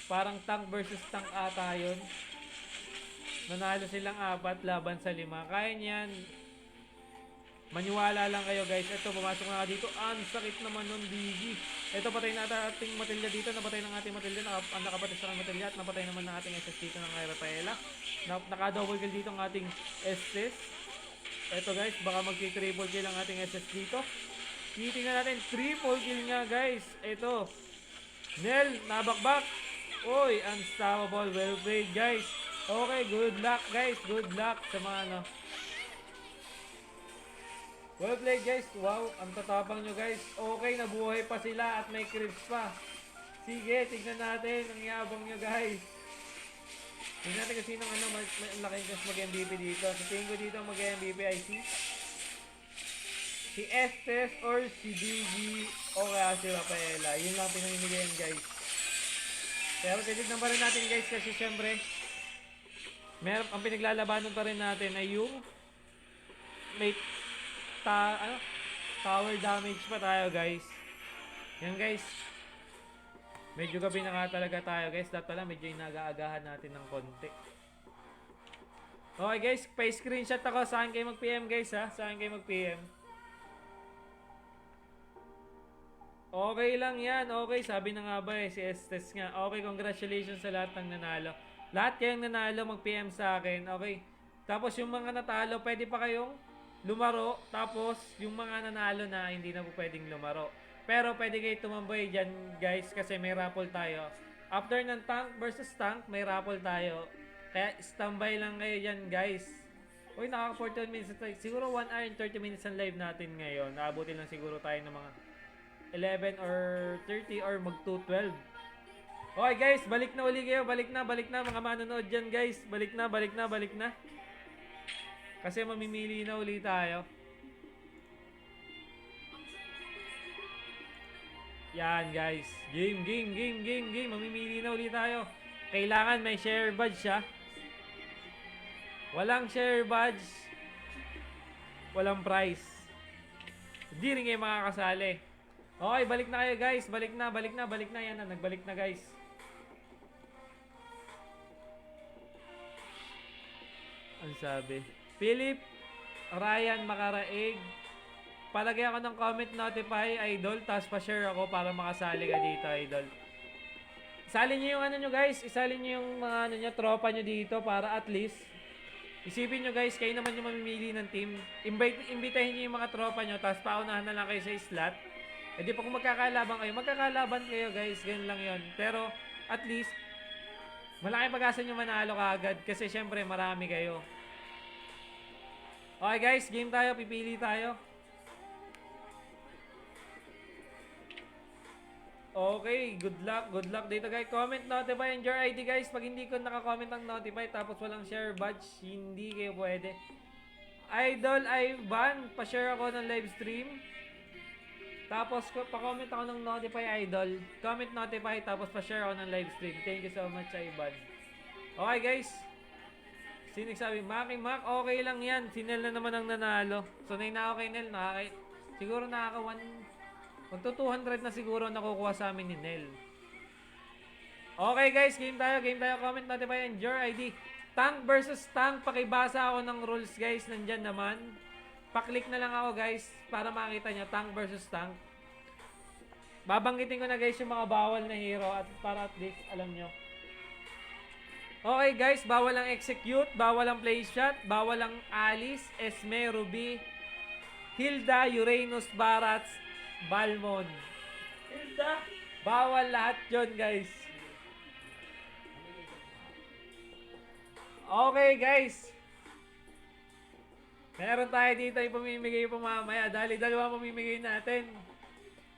Parang tank versus tank ata yun. Nanalo silang 4 laban sa 5. Kaya nyo yan. Maniwala lang kayo guys. Ito, pumasok na dito. Ang sakit naman nun, Digi. Ito, patay na ating Matilda dito. Napatay ng ating Matilda. Nakapatay sa Matilda. At napatay naman ng ating SS dito ng Rafaela. Naka-double kill dito ng ating SS. Ito guys, baka magti-triple kill ang ating SS dito. Titingnan natin, triple kill nga guys. Ito, Nel, nabakbak. Oy, unstoppable, well played guys. Okay, good luck guys, good luck sa mga Well played guys. Wow, ang tatapang nyo guys. Okay, nabuhay pa sila at may creeps pa. Sige, tignan natin. Ang yabang nyo guys. Tignan natin kung sinong laking chance mag-MVP dito. Sa tingin ko dito mag-MVP ay si Estes or si Digi o kaya si Rafaela. Yun lang pinamimigayan guys. Pero titignan pa rin natin guys kasi syempre ang pinaglalabanan pa rin natin ay yung may tower damage pa tayo guys. Yan guys. Medyo gabi na nga talaga tayo guys. Dapat pala medyo inaagaagahan natin ng konti. Okay guys, pa-screenshot ako. Saan kayo mag-PM guys ha? Saan kayo mag-PM? Okay lang yan. Okay, sabi na nga ba si Estes nga. Okay, congratulations sa lahat ng nanalo. Lahat kayong nanalo mag-PM sa akin. Okay. Tapos yung mga natalo, pwede pa kayong lumaro. Tapos yung mga nanalo na hindi na po pwedeng lumaro. Pero pwede kayo tumambay dyan guys kasi may raffle tayo. After ng tank versus tank, may raffle tayo. Kaya standby lang kayo dyan guys. Uy, nakaka 41 minutes. Siguro 1 hour and 30 minutes ang live natin ngayon. Naabutin lang siguro tayo ng mga 11 or 30 or mag 2:12. Okay guys, balik na uli kayo. Balik na mga manonood dyan guys. Balik na. Kasi mamimili na uli tayo. Yan guys. Game. Mamimili na uli tayo. Kailangan may share badge siya. Walang share badge. Walang prize. Hindi rin kayo makakasali. Okay, balik na kayo guys. Balik na. Yan na, nagbalik na guys. Ang sabi? Philip Ryan Makaraig. Palagay ako ng comment notify, idol. Tapos pa-share ako para makasali ka dito, idol. Isali nyo yung ano nyo guys. Isali nyo yung mga ano nyo, tropa nyo dito para at least isipin nyo guys, kayo naman yung mamimili ng team. Imbitahin nyo yung mga tropa nyo. Tapos paunahan na lang kayo sa slot. E di pa kung magkakalaban kayo guys. Ganun lang yon. Pero at least malaki pag-asa nyo manalo kaagad. Kasi syempre marami kayo. Okay guys, game tayo. Pipili tayo. Okay, good luck dito guys. Comment notify and your ID guys. Pag hindi ko naka-comment ang notify tapos walang share badge, hindi kayo pwede. Idol Ivan, pa-share ako ng live stream. Tapos pa-comment ako ng notify idol. Comment notify tapos pa-share ako ng live stream. Thank you so much Ivan. Okay guys. Sino nagsabi? Maki Mac, okay lang yan. Si Nel na naman ang nanalo. Sanay na ako kay Nel. Siguro nakaka 200 na siguro nakukuha sa amin ni Nel. Okay guys, game tayo. Comment notify and your ID. Tank versus tank. Pakibasa ako ng rules guys. Nandyan naman. Paklik na lang ako guys para makita nyo. Tank versus tank. Babanggitin ko na guys yung mga bawal na hero at para at least alam nyo. Okay guys, bawal ang execute, bawal ang play shot, bawal ang Alice, Esme, Ruby, Hilda, Uranus, Barats, Balmon. Hilda? Bawal lahat yun guys. Okay guys. Meron tayo dito yung pamimigay pa mamaya. Dali dalawa pamimigay natin.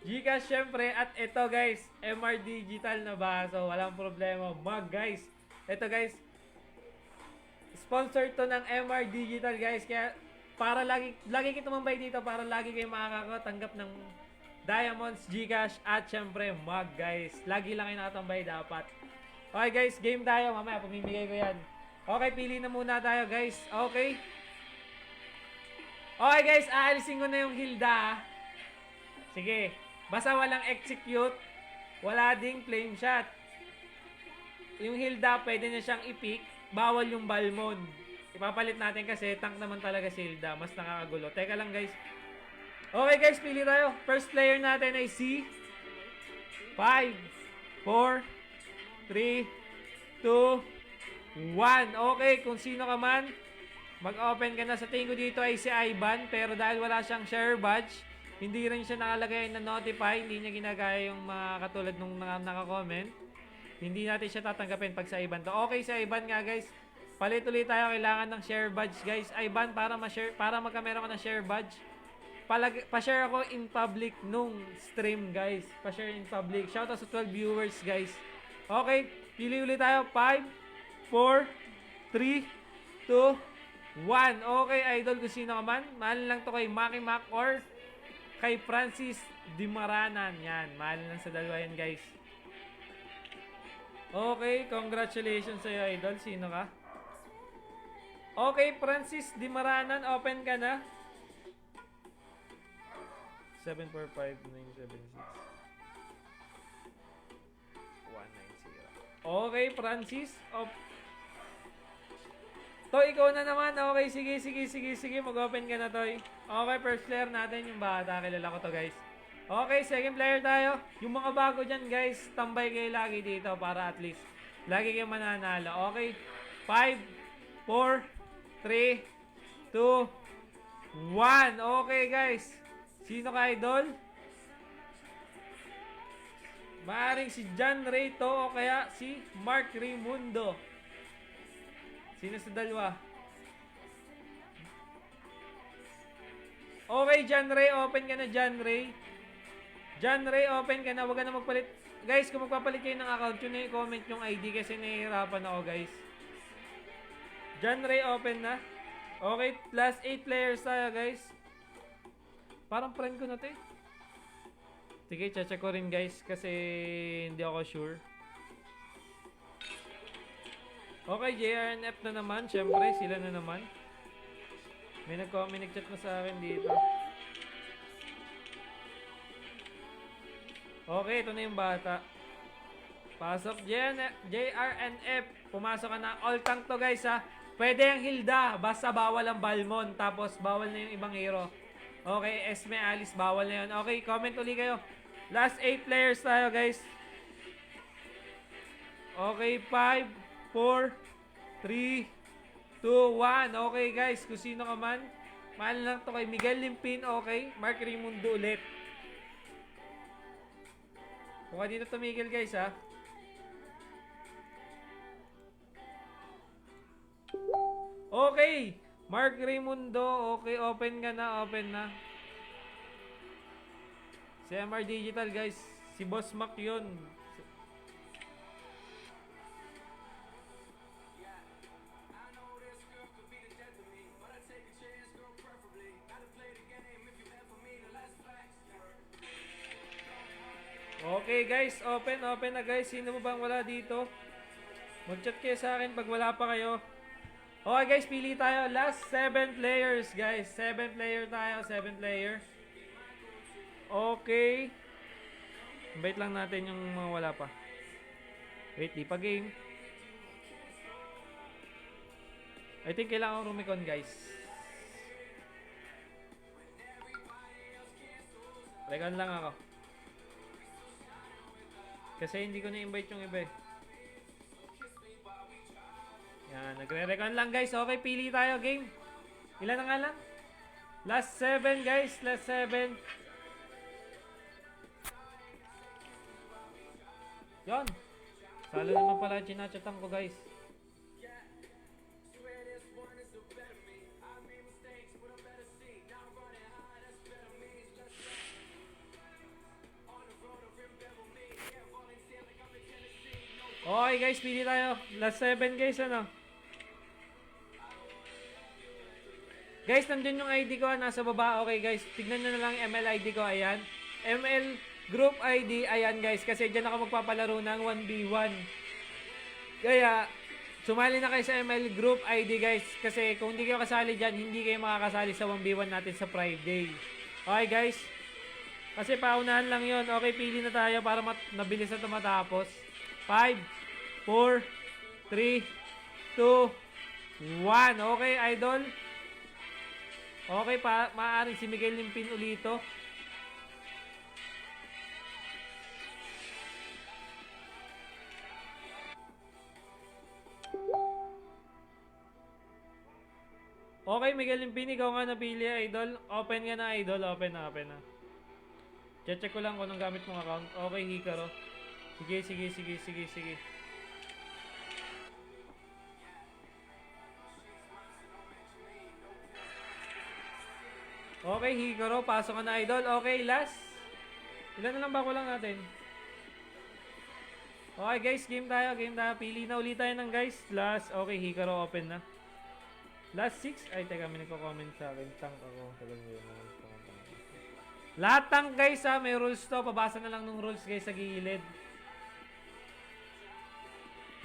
Gcash syempre at ito guys, MR Digital na ba? So walang problema. Mag guys. Ito guys, sponsor to ng MR Digital guys. Kaya para lagi kayo tumambay dito para lagi kayo makakatanggap ng Diamonds, Gcash at syempre mug guys. Lagi lang kayo nakatambay dapat. Okay guys, game tayo. Mamaya pamimigay ko yan. Okay, pili na muna tayo guys. Okay. Okay guys, aalisin ko na yung Hilda. Sige. Basta walang execute. Wala ding flame shot. Yung Hilda, pwede na siyang i-pick. Bawal yung Balmon. Ipapalit natin kasi tank naman talaga si Hilda. Mas nakakagulo. Teka lang guys. Okay guys, pili tayo. First player natin ay si 5, 4, 3, 2, 1. Okay, kung sino ka man, mag-open ka na. Sa tingin ko dito ay si Ivan. Pero dahil wala siyang share badge, hindi rin siya nakalagay na notify. Hindi niya ginagaya yung mga katulad nung naka-comment. Hindi natin siya tatanggapin pag sa Ivan to. Okay, sa Ivan nga guys. Palit ulit tayo. Kailangan ng share badge guys. Ivan, para magkameron ka ng share badge, pa-share ako in public nung stream, guys. Pa-share in public. Shoutout sa 12 viewers, guys. Okay, pili ulit tayo. 5, 4, 3, 2, 1. Okay, idol, kung sino ka man. Mahal lang to kay Maki Mac or kay Francis Dimaranan. Yan, mahal lang sa dalawa yan, guys. Okay, congratulations sa'yo, idol. Sino ka? Okay, Francis Dimaranan, open ka na. 745-976 190. Okay, Francis. Toy, ikaw na naman. Okay, sige. Mag-open ka na, Toy. Okay, first player natin yung bata. Kilala ko to, guys. Okay, second player tayo. Yung mga bago dyan, guys, tambay kayo lagi dito para at least lagi kayo mananalo. Okay, 5, 4, 3, 2, 1. Okay, guys. Sino ka, idol? Maaring si John Ray to o kaya si Mark Raimundo. Sino sa dalawa? Okay, John Ray. Open ka na, John Ray. John Ray, open ka na. Huwag ka na magpalit. Guys, kung magpapalit kayo ng account, yun na yung comment yung ID kasi nahihirapan ako, guys. John Ray, open na. Okay, plus 8 players tayo, guys. Parang friend ko na to eh. Sige, check ko rin, guys, kasi hindi ako sure. Okay, JRNF na naman. Siyempre, sila na naman. May nag-chat na sa akin dito. Okay, ito na yung bata. Pasok, JRNF. Pumasok ka na. All tank to, guys, ha. Pwede yung Hilda. Basta bawal ang Balmon. Tapos, bawal na yung ibang hero. Okay, Esme, Alice, bawal na yun. Okay, comment ulit kayo. Last 8 players tayo, guys. Okay, 5, 4, 3, 2, 1. Okay, guys, kung sino ka man. Mahal lang to kay Miguel Limpin, okay. Mark Raimundo ulit. Mukha dito tumigil, guys, ha. Okay, Mark Raimundo. Okay, open ka na, open na. Si MR Digital, guys. Si Boss Mac yun. Okay, guys. Open na, guys. Sino mo bang wala dito? Mag-chat kayo sa akin pag wala pa kayo. Okay, guys. Pili tayo. Last 7 players, guys. 7 player tayo. 7 player. Okay. Invite lang natin yung mga wala pa. Wait, di pa game. I think kailangan rumikon, guys. Recon lang ako. Kasi hindi ko na-invite yung iba eh. Yan, nagre-recon lang, guys. Okay, pili tayo, game. Ilan na nga lang? Last 7, guys. Last 7. Yan. Salo naman pala chinachatan ko, guys. Okay, guys, pili tayo. Last 7, guys, ano? Guys, nandun yung ID ko, nasa baba. Okay, guys, tignan nyo na lang yung ML ID ko. Ayan. ML Group ID, ayan, guys. Kasi dyan ako magpapalaro ng 1v1. Kaya, sumali na kayo sa ML Group ID, guys. Kasi kung hindi kayo kasali dyan, hindi kayo makakasali sa 1v1 natin sa Friday. Okay, guys? Kasi paunahan lang yon. Okay, pili na tayo para nabilis na ito matapos. 5, 4, 3, 2, 1. Okay, idol. Okay, maaaring si Miguel Limpin ulito. Okay, Miguel Limpin, ikaw nga napili, idol. Open ka na, idol. Open na. Check ko lang kung anong gamit mong account. Okay, Hikaro. Sige. Okay, Hikaru, pasok ka na idol. Okay, last. Ilan na lang ba kulang natin? Okay guys, game tayo. Pili na ulit tayo ng guys. Last, okay, Hikaru open na. Last 6. Ay, teka, may nagko-comment sa akin. Tank ako. Lahat tank guys ha, may rules to. Pabasa na lang ng rules guys sa gilid.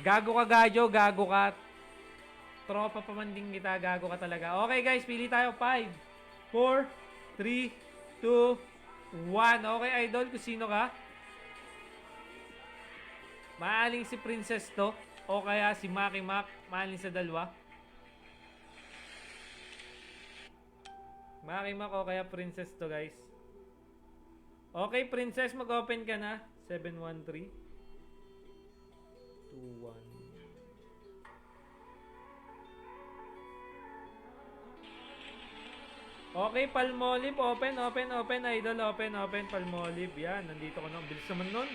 Gago ka Gajo, gago ka. Tropa pamanding kita, gago ka talaga. Okay guys, pili tayo. 5, 4, 3, 2, 1. Okay idol, kung sino ka? Maaling si Princess to. O kaya si Maki Mac. Maaling sa dalawa. Maki Mac o kaya Princess to guys. Okay, Princess, mag-open ka na. 713 21. Okay, Palmolive, open, idol, open, Palmolive, yan, nandito ko na, bilis naman nun.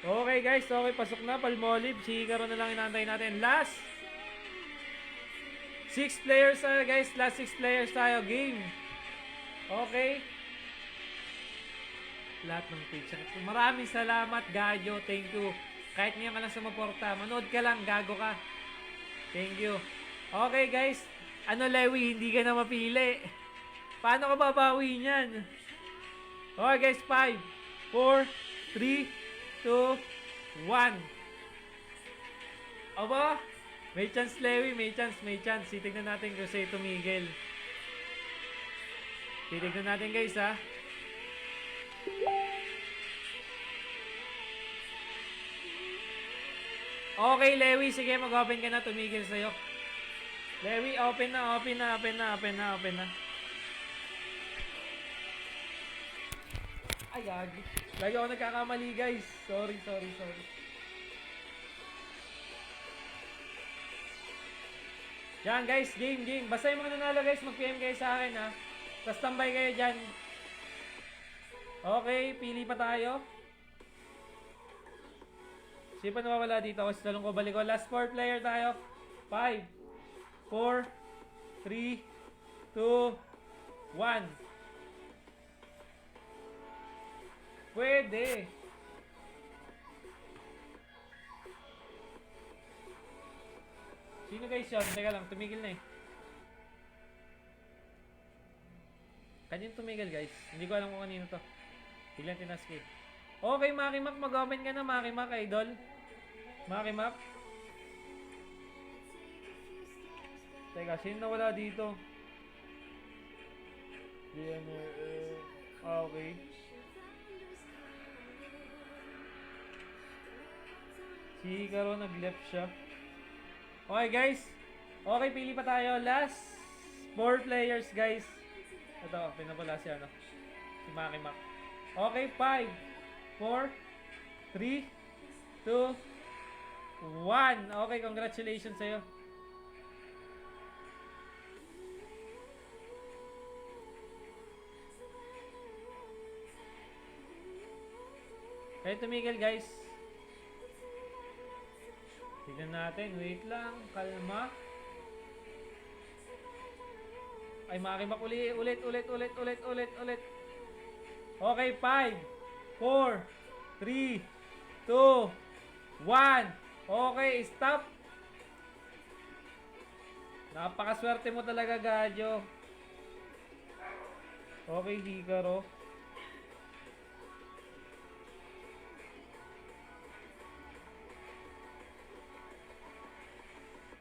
Okay guys, okay, pasok na, Palmolive, si Hikaru na lang inaantay natin, last 6 players tayo guys, last 6 players tayo, game. Okay. Lahat ng page. Maraming salamat, Gajo. Thank you. Kahit ngayon ka lang sa maporta, manood ka lang, gago ka. Thank you. Okay, guys. Ano, Lewi, hindi ka na mapili. Paano ka babawi niyan? Okay, guys. 5, 4, 3, 2, 1. Aba, may chance, Lewi. May chance. Titignan natin kung sa'yo tumigil. Titignan natin, guys, ha. Okay, Lewi, sige, mag-open ka na, tumigil sa'yo. Lewi, open na. Ay, gagi. Lagi ako nagkakamali, guys. Sorry. Yan, guys, game. Basta yung mga nanalo, guys, mag-PM kayo sa akin, ha. Tapos tambay kayo dyan. Okay, pili pa tayo. Sino pa nawawala dito? Kasi talong ko, balik ko. Last 4 player tayo. 5, 4, 3, 2, 1. Pwede. Sino guys yun? Teka lang, tumigil na eh. Kanino tumigil guys? Hindi ko alam kung kanino to. Biglang tinaskip. Okay, Maki Mac, mag-open ka na, Maki Mac, idol. Maki Mac. Teka, sino nawala dito? Okay. Si Hikaru nag-left siya. Okay, guys. Okay, pili pa tayo. Last 4 players, guys. Ito, pinapala si ano. Si Maki Mac. Okay, 5, 4, 3, 2, 1. Okay, congratulations sa'yo. Kaya tumigil, guys. Tignan natin. Wait lang. Kalma. Ay, makimak ulit. Okay, 5, 4, 3, 2, 1. Okay, stop. Napakaswerte mo talaga, Gajo. Okay, Hikaru.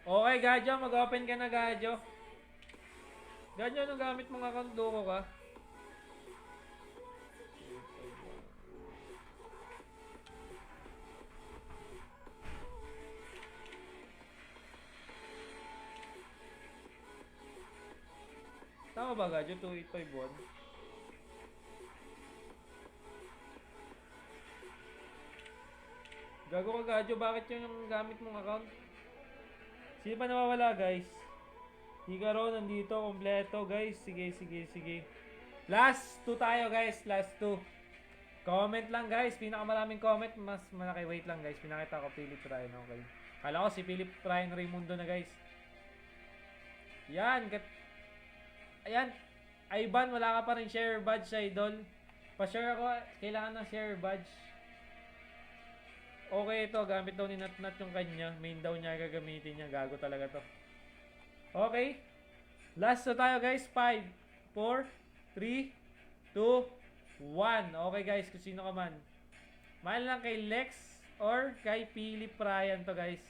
Okay, Gajo. Mag-open ka na, Gajo. Gajo, anong gamit mong account? Loko ka? Tama ba, Gajo? 2851. Gago ka, Gajo. Bakit yun yung gamit mong account? Sino pa nawawala, guys? Hikaru, nandito. Kompleto, guys. Sige. Last 2 tayo, guys. Last 2. Comment lang, guys. Pinakamaraming comment. Mas malaki. Wait lang, guys. Pinakita ko. Pili tayo. Okay. Kala ko si Philip Ryan Raimundo na guys. Yan. Ayan. Ivan, wala ka pa rin share badge, idol. Pa-share ako. Kailangan ng share badge. Okay ito. Gamit daw ni Natnat yung kanya. Main daw niya gagamitin niya. Gago talaga to. Okay. Last na tayo guys. 5, 4, 3, 2, 1. Okay guys. Kung sino ka man. Mahal lang kay Lex or kay Philip Ryan to guys.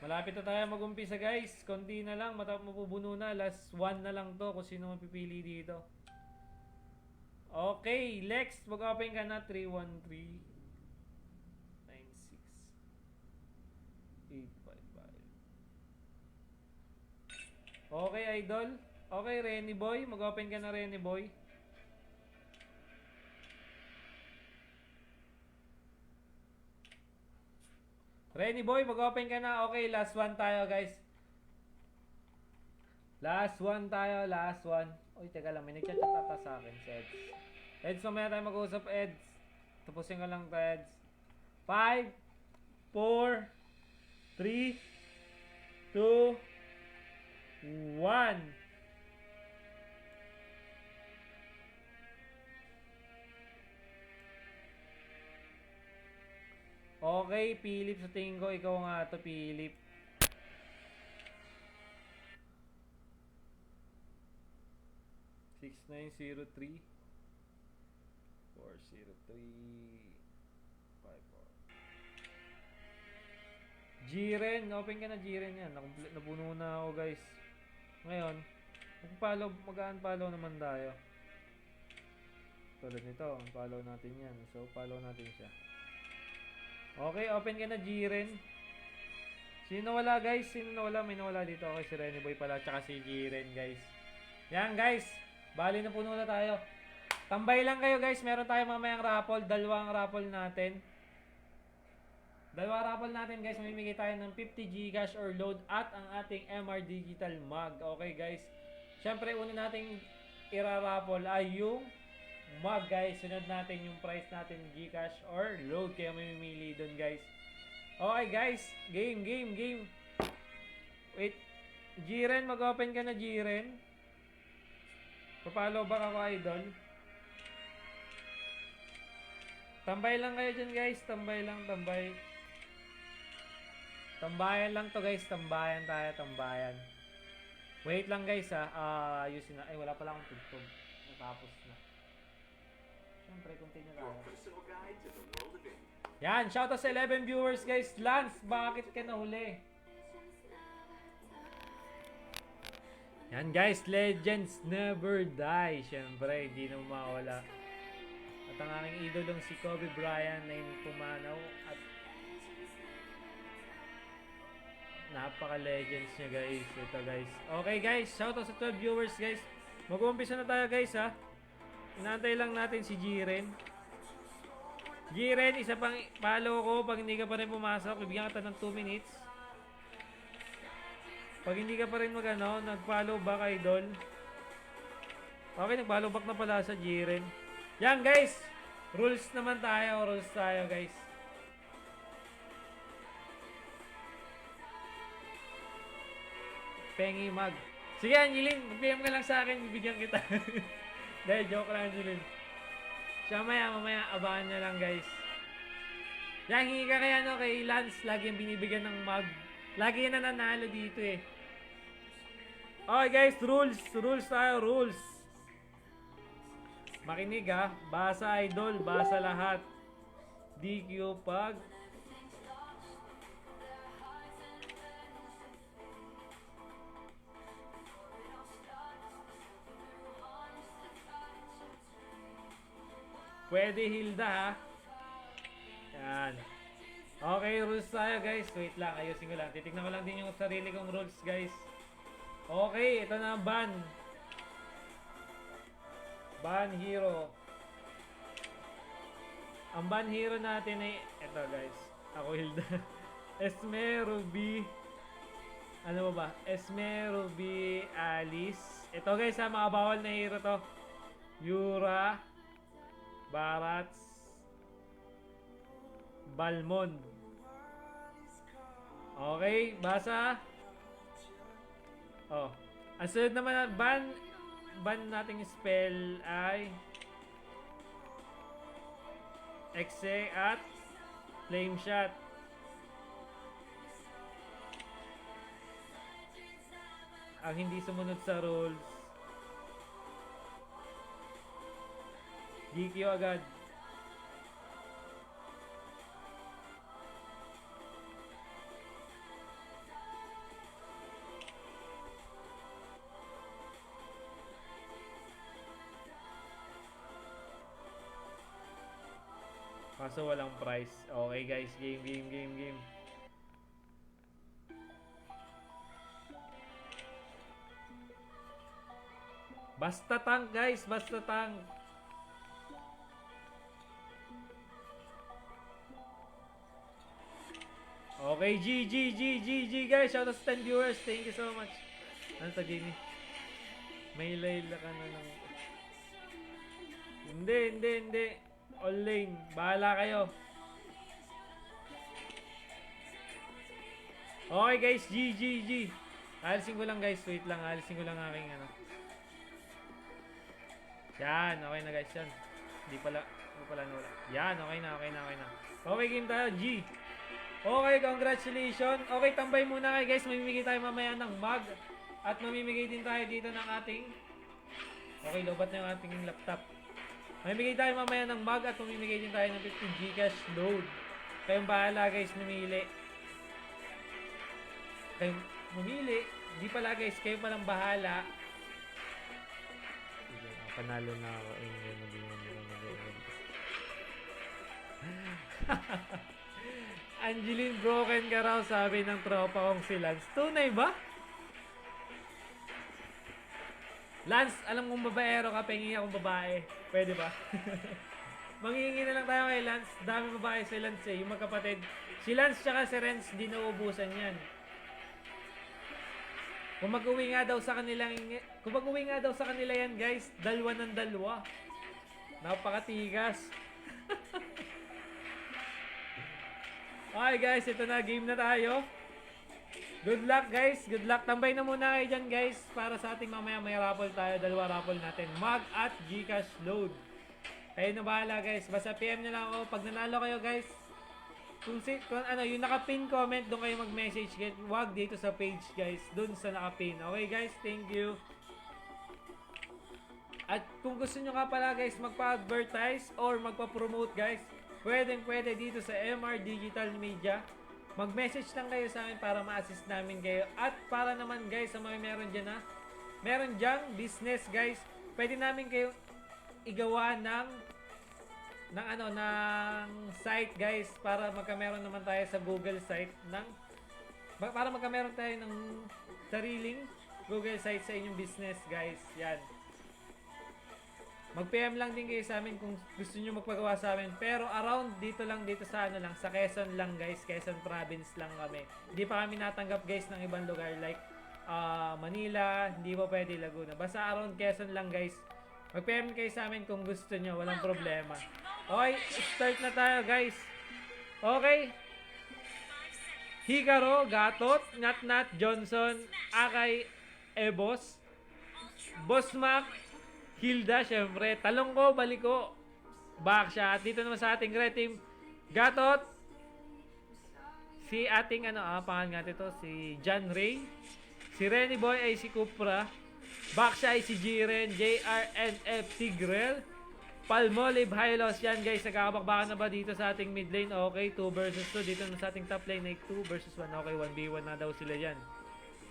Malapit na tayo mag-umpisa guys. Konti na lang. Mapupuno na. Last 1 na lang to. Kung sino mapipili dito. Okay. Lex. Mag-open ka na. 313-96-855. Okay idol. Okay Renny Boy. Mag-open ka na Renny Boy. Renny Boy, mag-open ka na. Okay, last one tayo, guys. Last one tayo, last one. Uy, teka lang, may nagchat-chat ata sa akin, si Eds. Eds, mamaya tayo mag-uusap, Eds. Tapusin ka lang to, Eds. 5, 4, 3, 2, 1. Okay, Philip, sa tingin ko, ikaw nga to, Philip. Six 903 403 54. Jiren, open ka na Jiren yan. Napuno na ako guys. Ngayon, mag-unfollow naman tayo. Tulad nito, unfollow natin yan. So, follow natin siya. Okay, open ka na Jiren. Sino wala guys? Sino nawala? May nawala dito. Okay, si Renny Boy pala. Tsaka si Jiren guys. Yan guys. Bali na puno na tayo. Tambay lang kayo guys. Meron tayo mamayang raffle. Dalawang raffle natin. Guys. Mamimigay tayo ng 50 Gcash or load at ang ating MR Digital Mug. Okay guys. Siyempre una nating ira-raffle ay yung mug guys. Sunod natin yung price natin Gcash or load. Kaya may mamimili dun guys. Okay guys. Game. Wait. Jiren, mag-open ka na Jiren. Papalo back ako idol. Tambay lang kayo dyan guys. Tambay. Tambayan lang to guys. Tambayan tayo. Wait lang guys ha. Ayusin na. Ay wala pala akong tugtog. Natapos na. Siyempre continue tayo. Yan. Shoutout sa 11 viewers guys. Lance, bakit ka nahuli? Yan guys. Legends never die. Siyempre hindi na mawala. At ang aking idolong si Kobe Bryant na yung pumanaw at napaka-legends niya guys. Ito guys. Okay guys, shoutout sa 12 viewers guys. Mag-uumpisa na tayo guys ha. Inaantay lang natin si Jiren. Jiren, isa pang follow ko. Pag hindi ka pa rin pumasok, ibigyan kita ng 2 minutes. Pag hindi ka pa rin nag-follow back idol. Okay, nag-follow back na pala sa Jiren. Yan guys. Rules tayo guys. Pengi mag. Sige Angeline, mag-PM ka lang sa akin, bibigyan kita. Dahil joke lang Angeline. Siya mamaya abangan nyo lang guys. Yan, hingi ka kay Lance, lagi yung binibigyan ng mag. Lagi yan nananalo dito eh. Okay guys, rules tayo. Makinig ha, basa idol, basa lahat. DQ pag pwede Hilda ha. Yan. Okay, rules tayo guys. Wait lang, ayusin ko lang. Titignan ko lang din yung sarili kong rules guys. Okay, ito na ang ban. Ban hero. Ang ban hero natin ay ito guys. Ako Hilda. Esme, Ruby. Ano ba? Esme, Ruby, Alice. Ito guys ha, mga bawal na hero to. Yura, Barats, Balmond. Okay, basa. Oh. Ang sunod naman na ban nating spell ay Exe at Flame Shot. Ang hindi sumunod sa rules, GQ agad. Kaso walang price. Okay guys, game. Basta tank guys, basta tank. Okay, GG guys. Shout out sa 10 viewers. Thank you so much. Ano to, Jamie? May layla ka na ng... Hindi. All lane. Bahala kayo. Okay guys, GG. Alisin ko lang guys. Wait lang, alisin ko lang aking ano. Yan, okay na guys yan. Hindi pala nawala. Yan, okay na. Okay, game tayo, G. Okay, congratulations. Okay, tambay muna kayo guys. Mamimigay tayo mamaya ng mug. At mamimigay din tayo dito ng ating... Okay, lobat na yung ating laptop. Mamimigay tayo mamaya ng mug at mamimigay din tayo ng 15 Gcash load. Kayong bahala guys, mamili. Di pala guys, kayo palang bahala. Panalo na ako. Angeline, broken ka raw, sabi ng tropa kong si Lance. Tunay ba? Lance, alam kong babaero ka, pengi akong babae. Pwede ba? Manghihingi na lang tayo kay Lance. Dami babae si Lance eh, yung magkapatid. Si Lance tsaka si Renz, di nauubusan yan. Kung mag-uwi nga daw sa kanila yan guys, dalawa ng dalawa. Napakatigas. Okay guys, ito na, game na tayo. Good luck guys, good luck. Tambay na muna kayo dyan guys, para sa ating mamaya may raffle tayo. Dalawa raffle natin, mug at Gcash load. Kayo na bahala guys, basta PM na lang ako. Pag nanalo kayo guys, kung ano, yung naka-pin comment, doon kayo mag-message. Wag dito sa page guys, doon sa naka-pin. Okay guys, thank you. At kung gusto nyo nga pala guys magpa-advertise or magpa-promote guys, pwede dito sa MR Digital Media. Mag-message lang kayo sa amin para ma-assist namin kayo. At para naman guys sa mga meron dyan business guys, pwede namin kayo igawa ng site guys, para magkameron naman tayo sa Google site para magkameron tayo ng sariling Google site sa inyong business guys. Yan. Mag-PM lang din kayo sa amin kung gusto niyo magpagawa sa amin. Pero around dito sa sa Quezon lang guys, Quezon province lang kami. Hindi pa kami natanggap guys ng ibang lugar like Manila, hindi pa pwede Laguna. Basta around Quezon lang guys. Mag-PM kayo sa amin kung gusto niyo, walang problema. Okay, start na tayo guys. Okay. Hikaru, Gatot, Nat, Johnson, Akay, Ebos, Boss Mac, Hilda, syempre, Talong ko, Baliko, Baksha. At dito naman sa ating red team, Gatot, si ating pangalan nga ito, si John Ray, si Renny Boy ay si Cupra, Baksha ay si Jiren, JRNF Tigrel, Palmolive Hylos. Yan guys, nagkakabakbakan na ba dito sa ating mid lane? Okay, 2 versus 2. Dito na sa ating top lane ay 2 versus 1. Okay, 1v1 na daw sila dyan.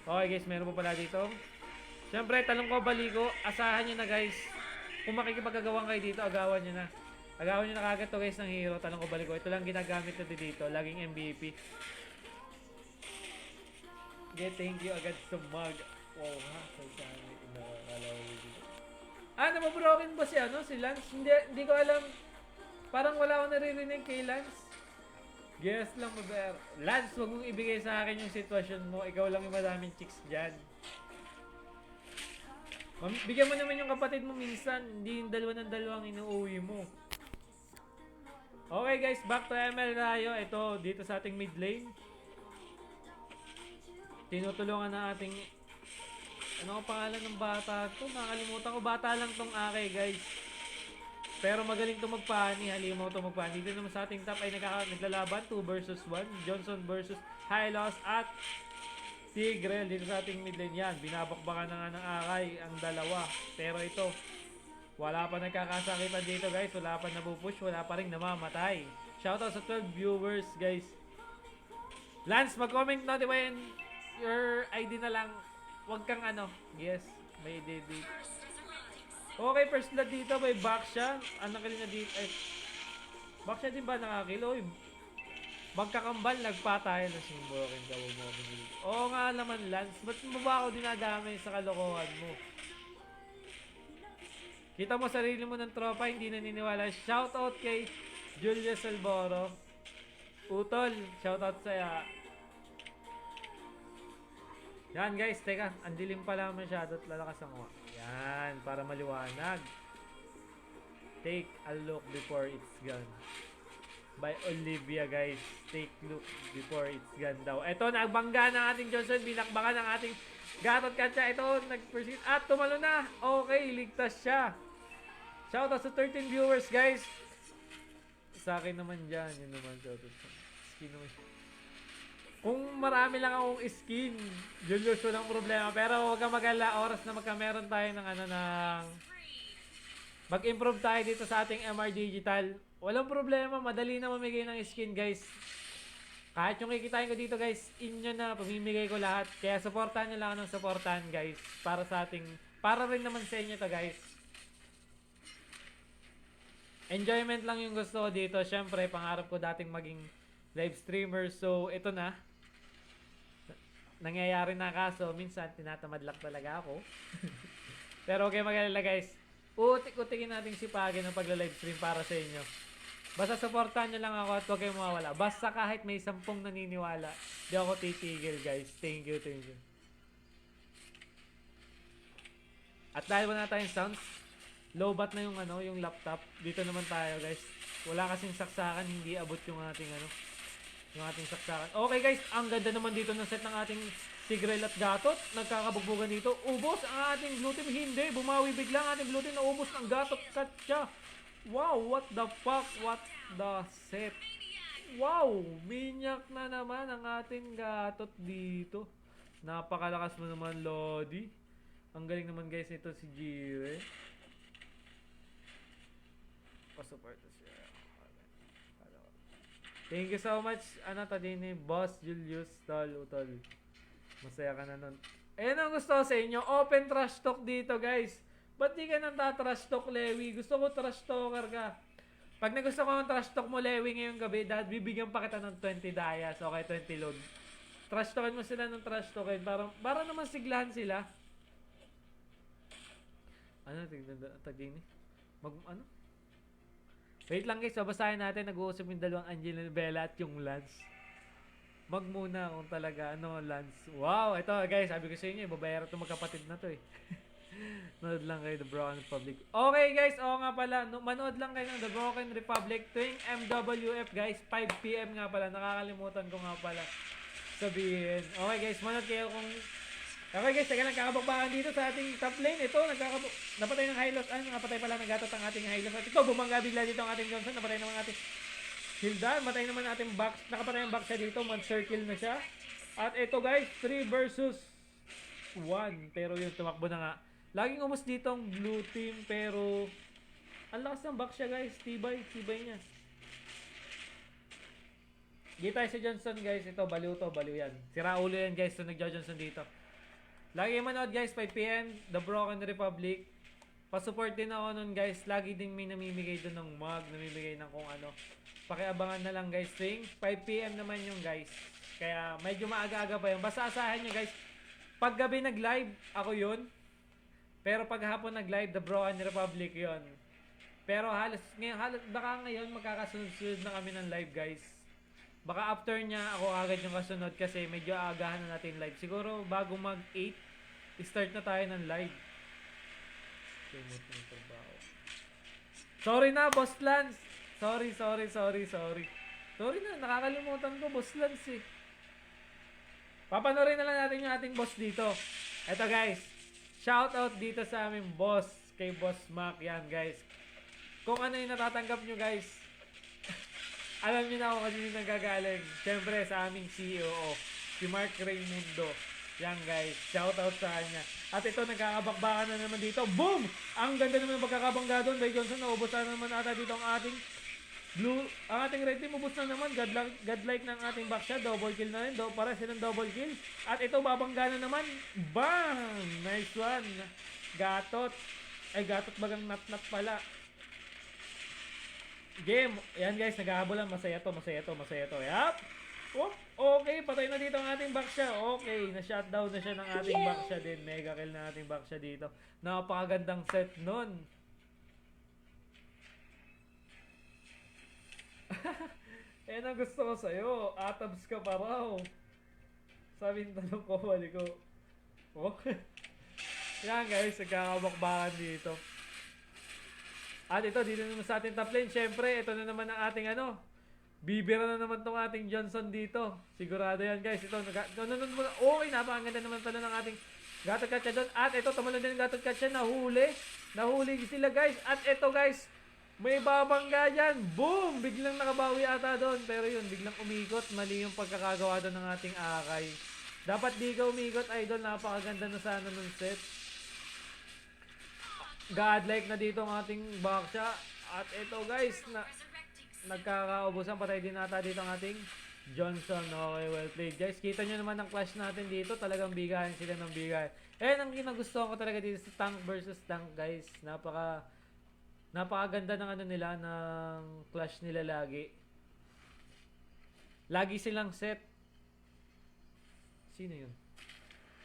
Okay guys, meron pa pala dito. Siyempre, Talong ko, Baliko, asahan nyo na guys. Kung makikipagagawan kayo dito, agawan nyo na. Agawan nyo na kagad to guys ng hero, Talong ko, Baliko. Ito lang ginagamit natin dito, laging MVP. Thank you agad sa mug. Wow ha, nababroken ba si Lance? Hindi ko alam. Parang wala akong naririnig kay Lance. Guess lang maber. Lance, wag mong ibigay sa akin yung sitwasyon mo. Ikaw lang yung madaming chicks dyan. Bigyan mo naman yung kapatid mo minsan. Hindi yung dalawa ng dalawang inuuwi mo. Okay guys, back to ML tayo. Ito, dito sa ating mid lane. Tinutulungan na ating... Ano ang pangalan ng bata to? Nakalimutan ko. Bata lang tong Ake guys. Pero magaling to magpani. Halimaw to magpani. Dito naman sa ating top ay naglalaban. 2 versus 1. Johnson versus Hylos at Tigreal dito sa ating mid lane. Yan, binabakbakan na nga ng Akay ang dalawa. Pero ito, wala pa nagkakasakitan dito guys. Wala pa napupush. Wala pa rin namamatay. Shoutout sa 12 viewers guys. Lance, mag-comment notify your ID na lang. Huwag kang ano. Yes, may ID. Okay, first blood dito. May Baksha. Ano kanina dito? Eh, Baksha din ba nakakill? Oy, magkakambal, nagpatay na simbokin daw mo. Oo nga naman, Lance. Ba't mo ba ako dinadamay sa kalokohan mo? Kita mo sarili mo ng tropa, hindi naniniwala. Shoutout kay Julius Alboro. Utol, shoutout sa'yo. Yan guys, teka. Ang dilim pala masyado at lalakas ang uwa. Yan, para maliwanag. Take a look before it's gone. By Olivia guys. Take look before it's gone daw. Ito, nagbangga ng ating Johnson. Binakbakan ng ating Gatot Katsa. Ito, nag-proceed. At tumalo na. Okay, ligtas siya. Shoutout sa 13 viewers guys. Sa akin naman dyan. Yun naman, shoutout sa skin naman. Kung marami lang akong skin, Julius, walang problema. Pero huwag kang mag-alala, oras na magkameron tayo ng ano ng... Mag-improve tayo dito sa ating MR Digital. Walang problema, madali na mamigay ng skin guys. Kahit yung kikitain ko dito guys, inyo na, pamimigay ko lahat. Kaya supportahan nyo lang ako ng supportahan guys. Para sa ating, para rin naman sa inyo to guys. Enjoyment lang yung gusto ko dito. Syempre, pangarap ko dating maging live streamer. So, ito na. Nangyayari na kaso, minsan tinatamad lang talaga ako. Pero okay mag-alala guys. Utik-utikin natin si Pagi ng pagla-live stream para sa inyo. Basta supportahan nyo lang ako at huwag kayong mawawala. Basta kahit may 10 naniniwala, di ako titigil guys. Thank you, thank you. At dahil wala tayong sounds, lowbat na yung ano, yung laptop. Dito naman tayo guys. Wala kasing saksakan, hindi abot yung ating ano, yung ating saksakan. Okay guys, ang ganda naman dito ng set ng ating Tigreal at Gatot. Nagkakabugbugan dito. Ubos ang ating blue team. Hindi, bumawi bigla ang ating blue team. Naubos ng Gatot Katsa. Wow, what the fuck? What the set? Wow, minyak na naman ang ating Gatot dito. Napakalakas mo naman, Lodi. Ang galing naman guys ito si Jire. Pa-support siya. Thank you so much, ano to din eh, Boss Julius Utol. Masaya ka na nun. Ayan ang gusto ko sa inyo, open trash talk dito guys. Ba't di ka nang trash talk, Lewi? Gusto ko trash talker ka. Pag nagusto ko ang trash talk mo, Lewi, ngayong gabi, dahil bibigyan pa kita ng 20 dayas, okay, 20 load. Trash talkin mo sila ng trash talkin, para naman siglahan sila. Ano, tignan, tagin eh. Ano? Wait lang guys, babasahin natin. Nag-uusap yung dalawang Angelina Bella at yung Lance. Mag muna kung talaga, ano, Lance. Wow, ito guys, sabi ko sa inyo, babayaran ito magkapatid na to eh. Manood lang kayo The Broken Republic. Okay guys, oo nga pala, manood lang kayo ng The Broken Republic tuwing MWF guys, 5 PM nga pala. Nakakalimutan ko nga pala sabihin. Okay guys, manood kayo kung... Okay guys, teka lang, kakabakbakan dito sa ating top lane. Ito, napatay ng Hylos. Napatay pala ng Gatot ang ating Hylos. At ito, bumangga bigla dito ang ating Johnson. Napatay naman ating Hilda. Napatay naman ating Bax. Nakapatay ang Bax siya dito. Man-circle na siya. At ito guys, 3 versus 1. Pero yun, tumakbo na nga. Laging umus dito ang blue team. Pero, ang lakas ng Bax siya guys. Tibay niya. Gita si Johnson guys. Ito, baliw yan. Sira ulo yan guys. So, nag-Johnson dito. Lagi manood guys, 5 PM, The Broken Republic. Pa-support din ako nun guys. Lagi din may namimigay doon ng mug, namimigay ng kung ano. Pakiabangan na lang guys. Tuwing 5 PM naman yung guys. Kaya medyo maaga-aga pa yun. Basta asahan nyo guys. Pag gabi nag-live, ako yun. Pero pag hapon nag-live, The Broken Republic yun. Pero baka ngayon magkakasunod-sunod na kami ng live guys. Baka after niya ako agad yung kasunod kasi medyo aagahan na natin live. Siguro bago mag 8, start na tayo ng live. Sorry na, Boss Lance. Sorry. Sorry na, nakakalimutan ko, Boss Lance eh. Papanorin na lang natin yung ating boss dito. Eto guys, shoutout dito sa aming boss, kay Boss Mac. Yan guys. Kung ano yung natatanggap nyo guys, alam nyo na ako kasi yung nagagaling. Siyempre sa aming CEO, si Mark Raymundo. Yan guys, shoutout sa kanya. At ito, nagkakabakbakan na naman dito. Boom! Ang ganda naman ng pagkakabangga doon. Ray Johnson, naubos na naman ata dito ang ating blue. Ang ating red team, ubos na naman. Godlike ng ating backshot. Double kill na rin. Para silang double kill. At ito, babangga na naman. Bam! Nice one. Gatot. Ay, gatot bagang nat-nat pala. Game. Yan guys, naghahabolan. Masaya to. Yap. Oh, okay, patay na dito ang ating backsha. Okay, na-shutdown na siya ng ating backsha din. Mega kill na ating backsha dito. Napakagandang set nun. Yan ang gusto ko sa'yo. Atabs ka pa raw. Sabi ng tanong ko, bali ko. Oh. Yan guys, nagkakabakbakan dito. At ito, dito naman sa ating top lane. Siyempre, ito na naman ang ating bibira na naman tong ating Johnson dito. Sigurado yan guys. Ito, okay, napakaganda naman pala ng ating Gatot Katya doon. At ito, tumalon din ng Gatot Katya. Nahuli sila guys. At ito guys, may babangga dyan. Boom! Biglang nakabawi ata doon. Pero yun, biglang umikot. Mali yung pagkakagawa doon ng ating Akay. Dapat di ka umikot, idol. Napakaganda na sana nung set. Godlike na dito ang ating backsha. At ito guys, nagkakaubusan, patay din ata dito ang ating Johnson. Okay, well played guys. Kita nyo naman ang clash natin dito. Talagang bigayan sila ng bigay. Ang ginagustuhan ko talaga dito sa tank versus tank guys. Napakaganda ng nila, ng clash nila lagi. Lagi silang set. Sino yun?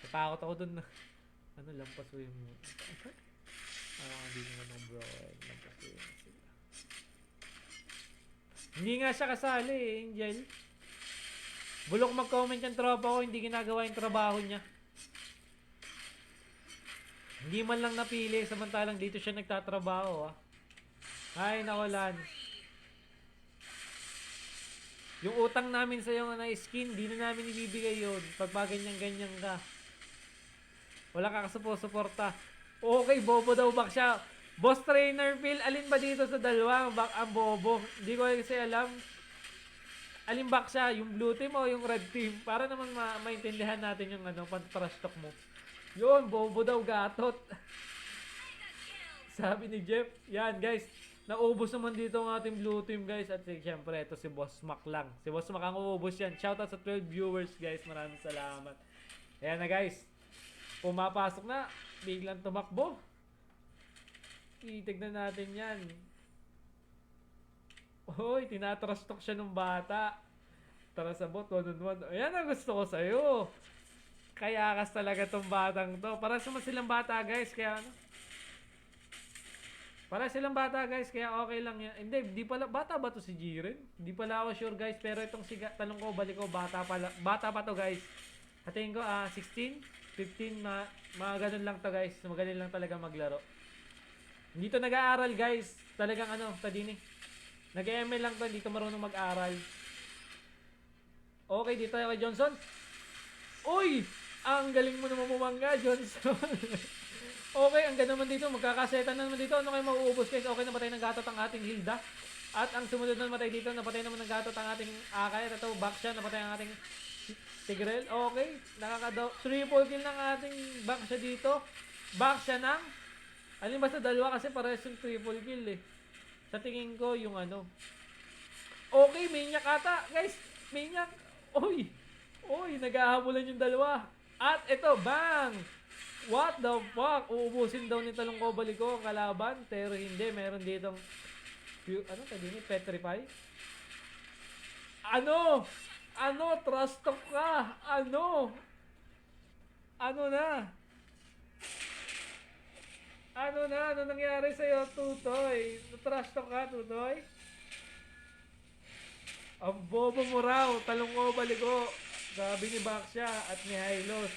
Natakot ako dun na lampas ko yung hindi naman bro. Lampas ko yun. Hindi nga siya kasali Angel. Bulok mag-comment yung tropa ko, hindi ginagawa yung trabaho niya. Hindi man lang napili, samantalang dito siya nagtatrabaho Ay, nawalan. Yung utang namin sa yung skin, di na namin ibibigay yun. Pag ganyan ka. Wala ka kasuporta. Okay, bobo daw back siya. Boss Trainer Phil, alin ba dito sa dalawa ang bobo? Hindi ko kasi alam. Alin back siya, yung blue team o yung red team? Para naman maintindihan natin yung pang-trash talk mo. Yun, bobo daw gatot. Sabi ni Jeff. Yan guys, naubos naman dito ang ating blue team guys. At siyempre, ito si Boss Mac lang. Si Boss Mac ang uubos yan. Shoutout sa 12 viewers guys. Maraming salamat. Ayan na guys. Pumapasok na. Biglang tumakbo. Itignan natin yan. Hoy, tinatrash talk siya ng bata. Tara sa bot, 1-on-1. Ayan ang gusto ko sa'yo. Kayakas talaga tong batang to. Para sa silang bata guys. Kaya para silang bata guys. Kaya okay lang yan. Hindi, di pala. Bata ba to si Jiren? Di pala ako sure guys. Pero itong talong ko, balik ko. Bata pa to guys. Hatiin ko 16, 15. Mga ganun lang to guys. Magaling lang talaga maglaro. Hindi to nag-aaral guys. Talagang tadini. Nag-ML lang to. Hindi to marunong mag-aral. Okay, dito kay Johnson. Uy! Ang galing mo naman bumangga, Johnson. Okay, ang ganda naman dito. Magkakaseta na naman dito. Ano kayo mauubos guys? Okay, napatay ng gatot ang ating Hilda. At ang sumunod na namatay dito, napatay naman ng gatot ang ating Akay. At ito, backsha. Napatay ang ating Tigrel. Okay, triple kill ng ating backsha dito. Backsha ng alin ba sa dalawa kasi parehas yung triple kill Sa tingin ko yung Okay, Maniac ata. Guys, Maniac. Oy, naghahabulan yung dalawa. At ito, bang! What the fuck? Uubusin daw ni Talong ko baliko ang kalaban. Pero hindi, meron ditong Petrify? Trust talk ka? Ano na? Ano nangyari sa'yo, Tutoy? Trust talk ka, Tutoy? Ang bobo mo raw, Talong ko baliko. Sabi ni Baksha at ni Hylos.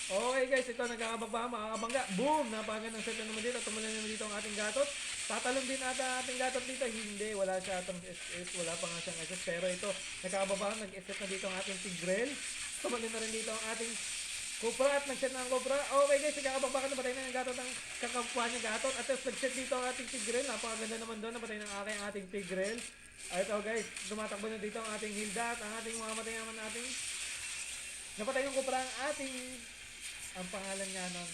Okay guys, ito nagkakababa, makakabangga. Boom! Napakagandang set na naman dito. Tumulan naman dito ang ating gatot. Tatalon din ata ang ating gatot dito. Hindi, wala siya atang SS. Wala pa nga siyang SS. Pero ito, nagkakababa, nag-SS na dito ang ating Tigrel. Tumalon na rin dito ang ating Cobra at nag-set na ang Cobra. Okay guys, nagkakababa ka, nabatay na yung gatot ang kakapuha niya gatot. At tapos nag-set dito ang ating Tigrel. Napakaganda naman doon, nabatay ng ating Tigrel. Ito guys, dumatakbo na dito ang ating Hilda at ang ating mga matay naman ating napatay yung Cobra ang ating ang pangalan nga nun,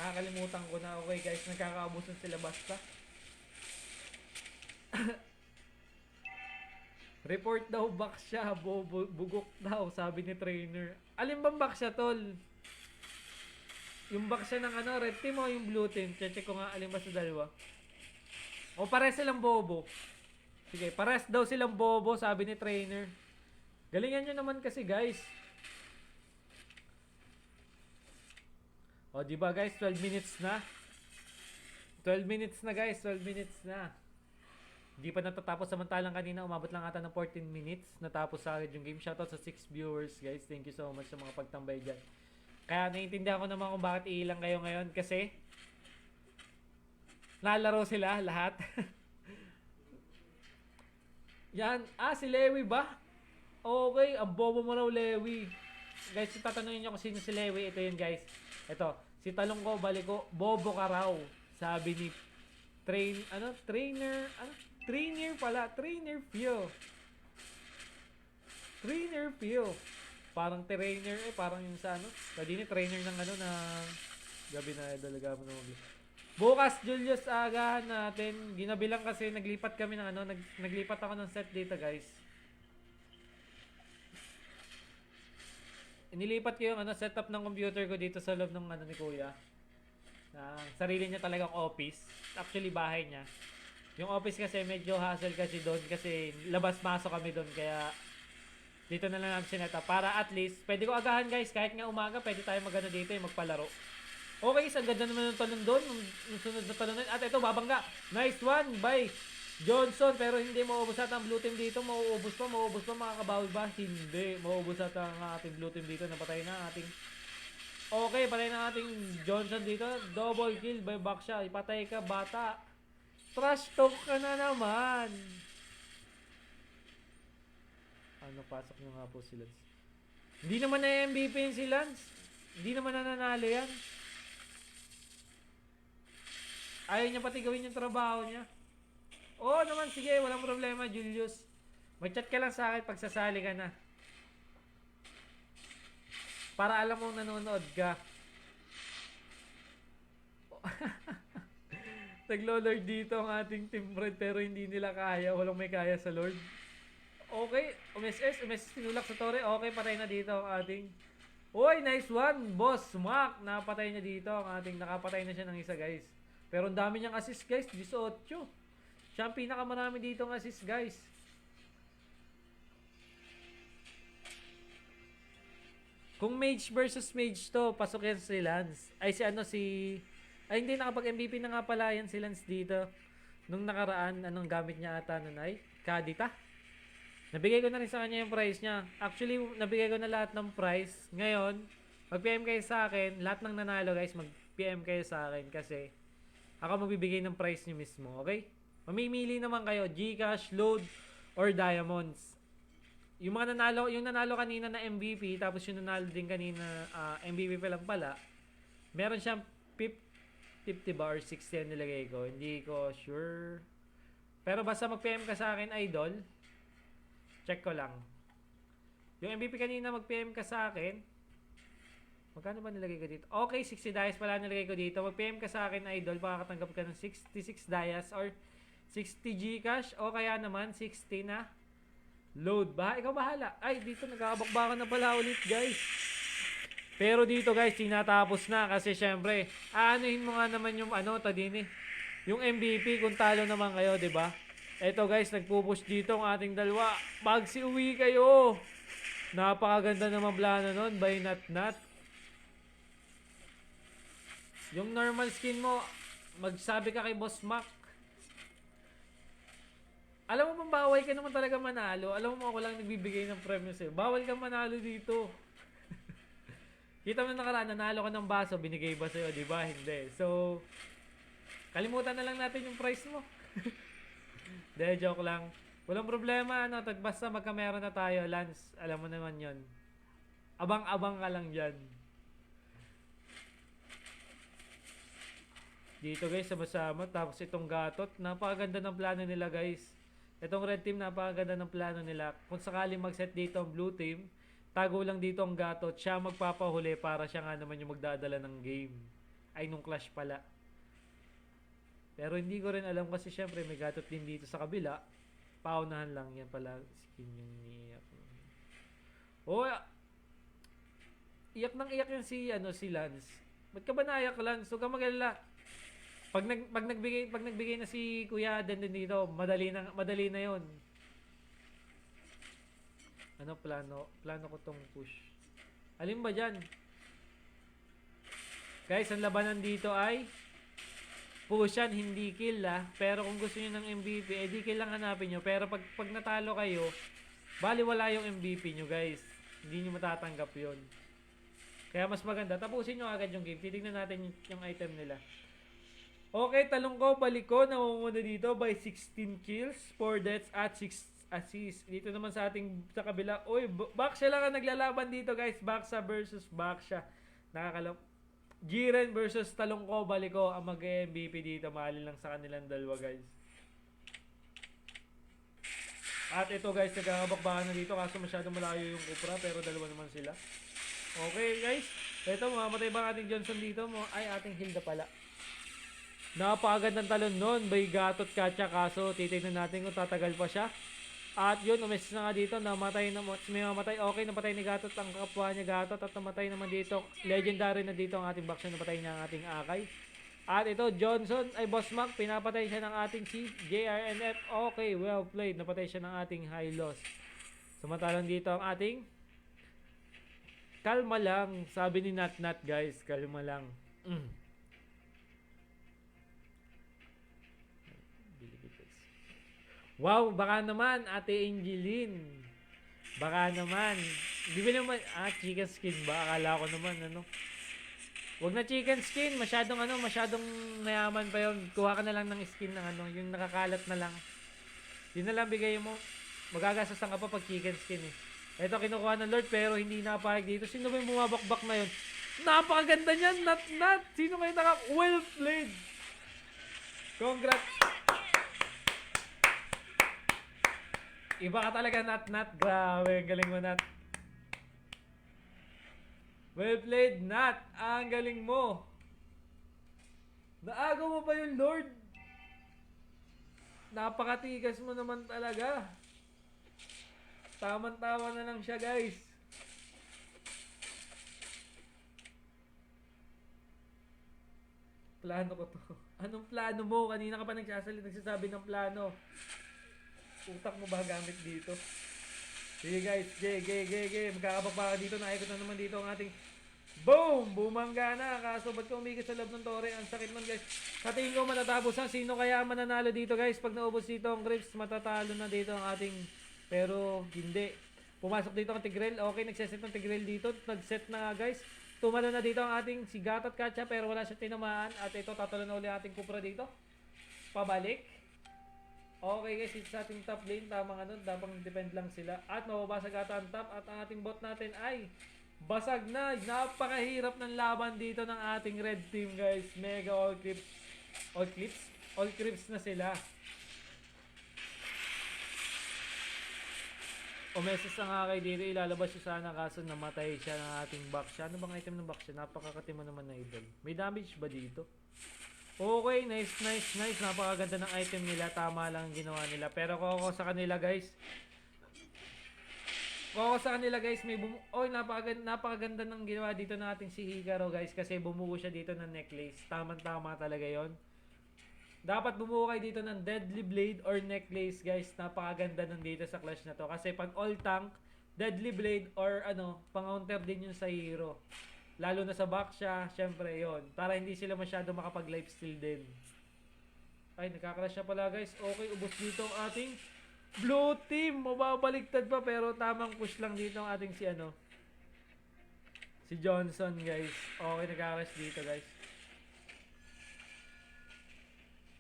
nakakalimutan ko na. Okay guys, nagkakaabusan sila basta. Report daw back siya, bugok daw, sabi ni trainer. Alin bang back siya, tol? Yung back siya ng ano, red team o yung blue team? Check ko nga alin ba sa dalawa. O pares silang bobo. Sige, pares daw silang bobo, sabi ni trainer. Galingan nyo naman kasi guys. O diba guys, 12 minutes na. 12 minutes na guys, 12 minutes na. Hindi pa natatapos, samantalang kanina umabot lang ata ng 14 minutes. Natapos sa akin yung game. Shoutout sa 6 viewers guys. Thank you so much sa mga pagtambay dyan. Kaya naiintindihan ko naman kung bakit iilang kayo ngayon. Kasi lalaro sila lahat. Yan. Si Lewi ba? Okay, ang bobo mo raw Lewi. Guys, tatanungin nyo kung sino si Lewi. Ito yun guys. Ito, si talong ko, balik ko, bobo ka raw. Sabi ni trainer Pio. Trainer Pio. Parang trainer parang yung sa ano. Tadi ni trainer ng ano na gabi na idolaga mo naman. Bukas Julius agahan natin. Ginabi lang kasi naglipat kami ng ano, naglipat ako ng set dito, guys. Inilipat ko yung ano, setup ng computer ko dito sa loob ng ano ni Kuya. Sarili niya talagang office. Actually, bahay niya. Yung office kasi medyo hassle kasi doon kasi labas-masok kami doon kaya dito na lang namin sinetup para at least pwede ko agahan guys kahit nga umaga pwede tayo magano dito yung magpalaro. Okay, ang ganda naman ng talon doon. Yung sunod na talon at ito babangga. Nice one by Johnson, pero hindi mauubos ata ang blue team dito. Mauubos pa makakabawi ba? Hindi. Mauubos ata ang ating blue team dito. Napatay na ating okay, patay na ating Johnson dito. Double kill by Baksha. Ipatay ka, bata. Trash talk ka na naman. Ano, pasok nyo nga po si Lance. Hindi naman na MVP yun si Lance. Hindi naman nananalo yan. Ayaw niya pati gawin yung trabaho niya. Oo naman, sige, walang problema, Julius. Mag-chat ka lang sa akin pag sasali ka na. Para alam mong nanonood ka. Naglo-lord dito ang ating team red pero hindi nila kaya. Walang may kaya sa lord. Okay, UMSS tinulak sa tore. Okay, patay na dito ang ating Uy, nice one, boss. Smack, napatay niya dito ang ating nakapatay na siya ng isa, guys. Pero ang dami niyang assist, guys, 18. Siya ang pinakamarami dito ng assist, guys. Kung mage versus mage to, pasok yan si Lance. Ay, hindi, nakapag-MVP na nga pala yan si Lance dito. Nung nakaraan, anong gamit niya ata nun ay? Kadita? Nabigay ko na rin sa kanya yung price niya. Actually, nabigay ko na lahat ng price. Ngayon, mag-PM kayo sa akin. Lahat ng nanalo, guys, mag-PM kayo sa akin kasi ako magbibigay ng price niyo mismo, okay? Mamimili naman kayo, GCash, load, or diamonds. Yung nanalo kanina na MVP, tapos yung nanalo din kanina MVP pa lang pala, meron siyang 50 ba or 60 ang nilagay ko. Hindi ko sure. Pero basta mag-PM ka sa akin, idol. Check ko lang. Yung MVP kanina mag-PM ka sa akin. Magkano ba nilagay ko dito? Okay, 60 dias pala nilagay ko dito. Mag-PM ka sa akin, idol. Makakatanggap ka ng 66 dias or 60 Gcash o kaya naman 60 na load. Ikaw bahala. Ay, dito nagkakabakbakan na pala ulit, guys. Pero dito, guys, tinatapos na kasi syempre, aanuhin mo nga naman yung tadini. Yung MVP kung talo naman kayo, 'di ba? Eto guys, nagpupush dito ang ating dalawa. Magsiuwi kayo. Napakaganda naman plano nun by Nat. Yung normal skin mo, magsabi ka kay Boss Mac. Alam mo bang bawal ka naman talaga manalo? Alam mo ako lang nagbibigay ng premyo sa'yo. Bawal kang manalo dito. Kita mo na nakaraan, nanalo ka ng baso, binigay ba sa'yo, di ba? Hindi. So, kalimutan na lang natin yung price mo. De, joke lang. Walang problema, ano, basta magkamera na tayo, Lance. Alam mo naman yon. Abang-abang ka lang dyan. Dito guys, sama-sama. Tapos itong gatot, napakaganda ng plano nila guys. Itong red team, napakaganda ng plano nila. Kung sakaling mag-set dito ang blue team, tago lang dito ang gatot, siya magpapahuli para siya nga naman yung magdadala ng game. Ay, nung clash pala. Pero hindi ko rin alam kasi syempre may gatot din dito sa kabila. Paunahan lang yan pala. Skin yung niyak. Oh, iyak nang iyak yan si, si Lance. Ba't ka ba naiyak, Lance? Huwag ka mag-alala. Pag nagbigay na si Kuya din dito, madali na 'yon. Ano plano? Plano ko tong push. Alin ba diyan? Guys, ang labanan dito ay pushan, hindi kill Pero kung gusto niyo ng MVP, di kill lang hanapin niyo. Pero pag natalo kayo, baliwala yung MVP niyo, guys. Hindi niyo matatanggap 'yon. Kaya mas maganda, tapusin niyo agad yung game. Titingnan natin yung item nila. Okay, talong ko, balik ko, namumuna dito by 16 kills, 4 deaths at 6 assists. Dito naman sa kabila, uy, Baksha lang ang naglalaban dito guys, Baksha versus Baksha. Nakakalap. Jiren versus talong ko, balik ko, ang mag-MVP dito, mahali lang sa kanilang dalawa guys. At ito guys, nagkakabakbakan na dito, kaso masyadong malayo yung Kupra, pero dalawa naman sila. Okay guys, ito, mamamatay ba ating Johnson dito? Ay, ating Hilda pala. Napakagandang talon nun by Gatot Katya, kaso titignan natin kung tatagal pa siya. At yun, umesis na nga dito, namatay na, may mamatay, okay, napatay ni Gatot ang kapwa niya Gatot at namatay naman dito, legendary na dito ang ating Baksha, napatay niya ang ating Akay. At ito, Johnson, ay Boss Mac, pinapatay siya ng ating si JRNF, okay, well played, napatay siya ng ating High Loss. Samantalang dito ang ating, kalma lang, sabi ni Nat guys, kalma lang. Wow, baka naman, Ate Angeline. Baka naman. Di ba naman, chicken skin ba? Akala ko naman, Wag na chicken skin, masyadong mayaman pa yon. Kuha ka na lang ng skin ng yung nakakalat na lang. Yun na lang bigay mo. Magagasasan ka pa pag chicken skin eh. Ito kinukuha ng Lord pero hindi napahig dito. Sino ba yung bumabakbak na yun? Napakaganda niyan, Nat. Sino kayo well played. Congrats. Iba ka talaga, Nat. Grabe, galing mo, Nat. Well played, Nat. Ang galing mo. Naagaw mo pa yung Lord. Napakatigas mo naman talaga. Tama na lang siya, guys. Plano ko to. Anong plano mo? Kanina ka pa nagsasabi ng plano. Utak mo ba gamit dito? Sige guys, magkakababa ka dito, naikot na naman dito ang ating boom! Bumangga na, kaso ba't ka umigit sa loob ng tore? Ang sakit nun guys. Sa tingin ko matatapos ang sino kaya mananalo dito guys? Pag naubos dito ang grips, matatalo na dito ang ating, pero hindi. Pumasok dito ang Tigrel, okay, nagseset ng Tigrel dito, nagset na guys. Tumalo na dito ang ating si Gatot Katya, pero wala siya tinamaan. At ito, tatalo na uli ating Kupra dito. Pabalik. Okay guys, it's sa ating top lane, tamang defend lang sila. At mababasag ata ang top at ang ating bot natin ay basag na. Napakahirap ng laban dito ng ating red team guys. Mega all clips na sila. Umeses ang Akay dito, ilalabas siya sana kaso namatay siya ng ating Baksha. Ano bang item ng Baksha? Napakakatimo naman na idol. May damage ba dito? Okay, nice. Napakaganda ng item nila. Tama lang ang ginawa nila. Pero kung ako sa kanila guys, may napakaganda ng ginawa dito ng ating si Hikaru guys. Kasi bumuo siya dito ng necklace. Tama talaga yon. Dapat bumuo kayo dito ng Deadly Blade or necklace guys. Napakaganda nun dito sa clash na to. Kasi pag all tank, Deadly Blade or pang-counter din yun sa hero. Lalo na sa Baksha, syempre yon. Para hindi sila masyado makapag-lifesteal din. Ay, nagkakalash siya pala guys. Okay, ubos dito ang ating blue team. Mababaligtad pa pero tamang push lang dito ang ating si Si Johnson, guys. Okay, nagka-rush dito, guys.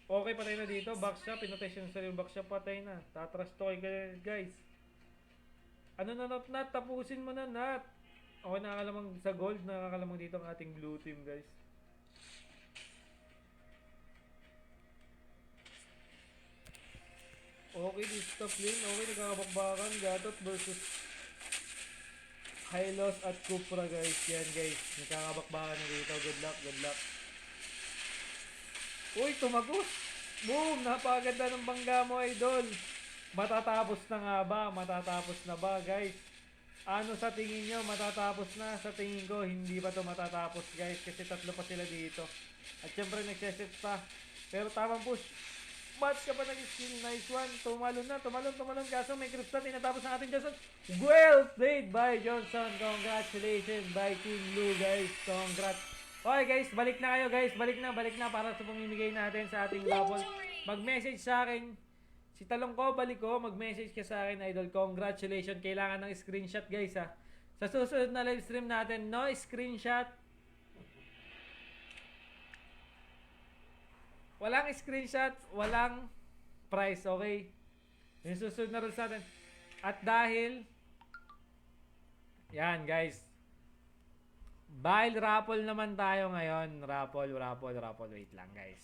Okay, patay na dito. Backshot. Pinatest yung sarili. Backshot, patay na. Tatrush to kay guys. Ano na, Nat? Tapusin mo na, Nat. Okay, nakakalamang sa gold. Nakakalamang dito ang ating blue team, guys. Okay, this top lane. Okay, nagkakabakbakan. Gatot versus Hylos at Cupra, guys. Yan, guys. Nagkakabakbakan na dito. Good luck, good luck. Uy, tumagos! Boom! Napakaganda ng bangga mo, idol. Matatapos na nga ba? Matatapos na ba, guys? Ano sa tingin nyo? Matatapos na? Sa tingin ko, hindi pa to matatapos, guys. Kasi tatlo pa sila dito. At syempre, nagseset pa. Pero tamang push. Bats ka pa nag-skill. Nice one. Tumalon na. Tumalon. Kaso may crystal. Tinatapos ng ating Johnson. Well played by Johnson. Congratulations by Team Blue, guys. Congrats. Okay, guys. Balik na kayo, guys. Balik na para sa pamimigay natin sa ating raffle. Mag-message sa akin. Si Talong ko, balik ko. Mag-message ka sa akin, idol. Congratulations. Kailangan ng screenshot, guys, ha. Sa susunod na live stream natin, no screenshot. Walang screenshot, walang price, okay? Yung susunod na rules natin. At dahil, yan, guys. Dahil raffle naman tayo ngayon. Raffle. Wait lang, guys.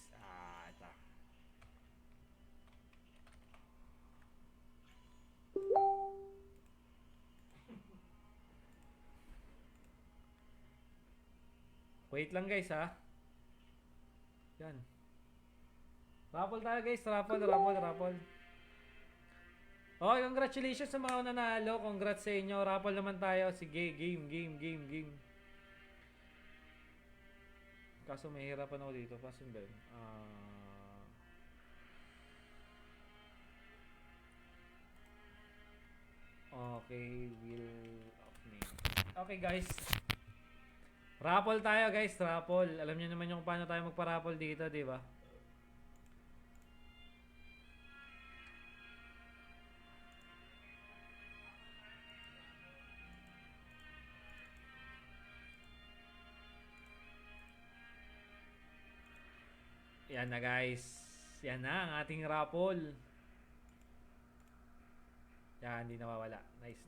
Ito. Wait lang, guys, ha. Yan. Raffle tayo, guys. Raffle. Okay, congratulations sa mga nanalo. Congrats sa inyo. Raffle naman tayo. Sige, game. Kaso may hirapan ako dito. Paano ba yun? Okay, wheel of name. Okay, guys. Raffle tayo, guys. Raffle. Alam niyo naman yung paano tayo magpa-raffle dito, di ba? Yan na, guys. Yan na ang ating raffle. Yan, hindi nawawala. Nice.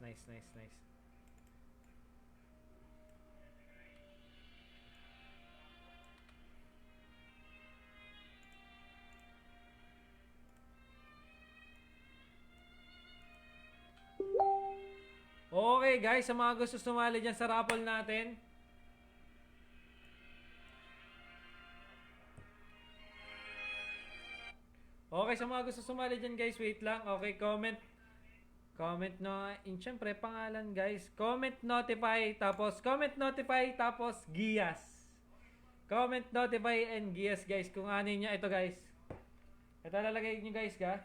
Okay, guys, sa mga gusto sumali dyan sa raffle natin, okay, sa mga gusto sumali dyan, guys, wait lang. Okay, comment no, syempre pangalan, guys. Comment notify tapos Gias. Comment notify and Gias, guys. Kung ano niya ito, guys. Ito lalagay niyo, guys, ga.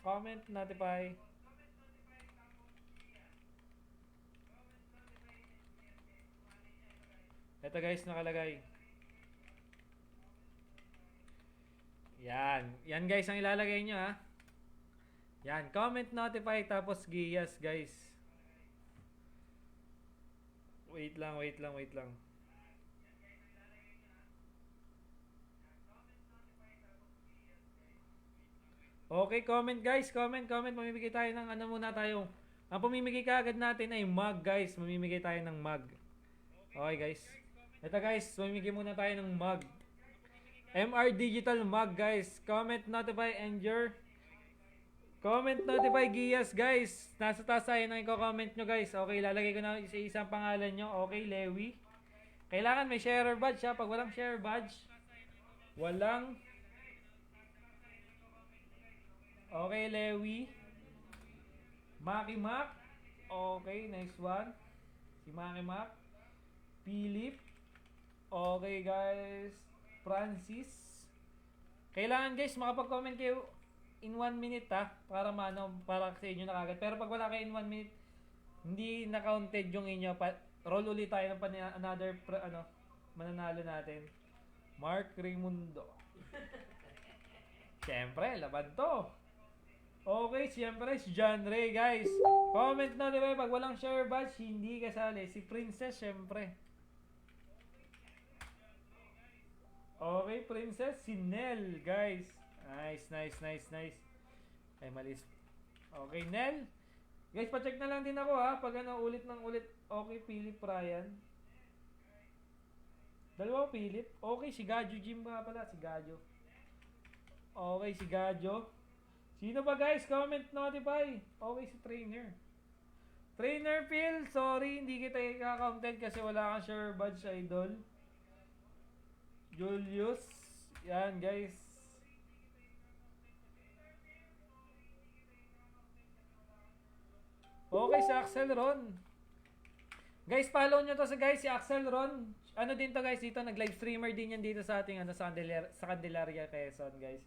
Comment notify. Ito, guys, nakalagay. Yan, guys, ang ilalagay nyo, ha. Yan, comment notify tapos Gias, guys. Wait lang. Okay, comment, guys. Comment. Mamimigay tayo ng ano muna tayo. Ang pamimigay kaagad natin ay mug, guys. Mamimigay tayo ng mug. Okay, guys. Ito, guys, mamimigay muna tayo ng mug. MR Digital mug, guys. Comment notify and your comment notify Gias, guys. Nasa taas tayo na i-comment nyo, guys. Okay, lalagay ko na isang pangalan nyo. Okay, Lewi. Kailangan may share badge, ha. Pag walang share badge, walang. Okay, Lewi. Maki Mac. Okay, nice one. Si Maki Mac. Philip. Okay, guys. Francis. Kailangan, guys, makapag-comment kayo in 1 minute, ha, para para sa inyo na kagad. Pero pag wala kayo in 1 minute, hindi na-counted yung inyo. Roll ulit tayo ng another mananalo natin. Mark Raimundo. Siyempre, laban to. Okay, siyempre, si John Ray, guys. Comment na, di ba? Pag walang share badge, hindi kasali. Si Princess, siyempre. Okay, princess, si Nell, guys. Nice, nice, nice, nice. Ay, malis. Okay, Nell. Guys, pacheck na lang din ako ha. Pag ano, ulit ng ulit. Okay, Philip Ryan. Dalawa Philip. Okay, si Gajo Jim nga pala. Si Gajo. Okay, si Gajo. Sino ba guys? Comment notify. Okay, si Trainer. Trainer Phil, sorry, hindi kita ika-counted kasi wala kang share badge idol. Julius. Yan guys. Okay, si Axel Ron. Guys, follow nyo to sa guys, si Axel Ron. Ano din to guys, dito nag-live streamer din yan dito sa ating ano, sa Candelaria, Quezon guys.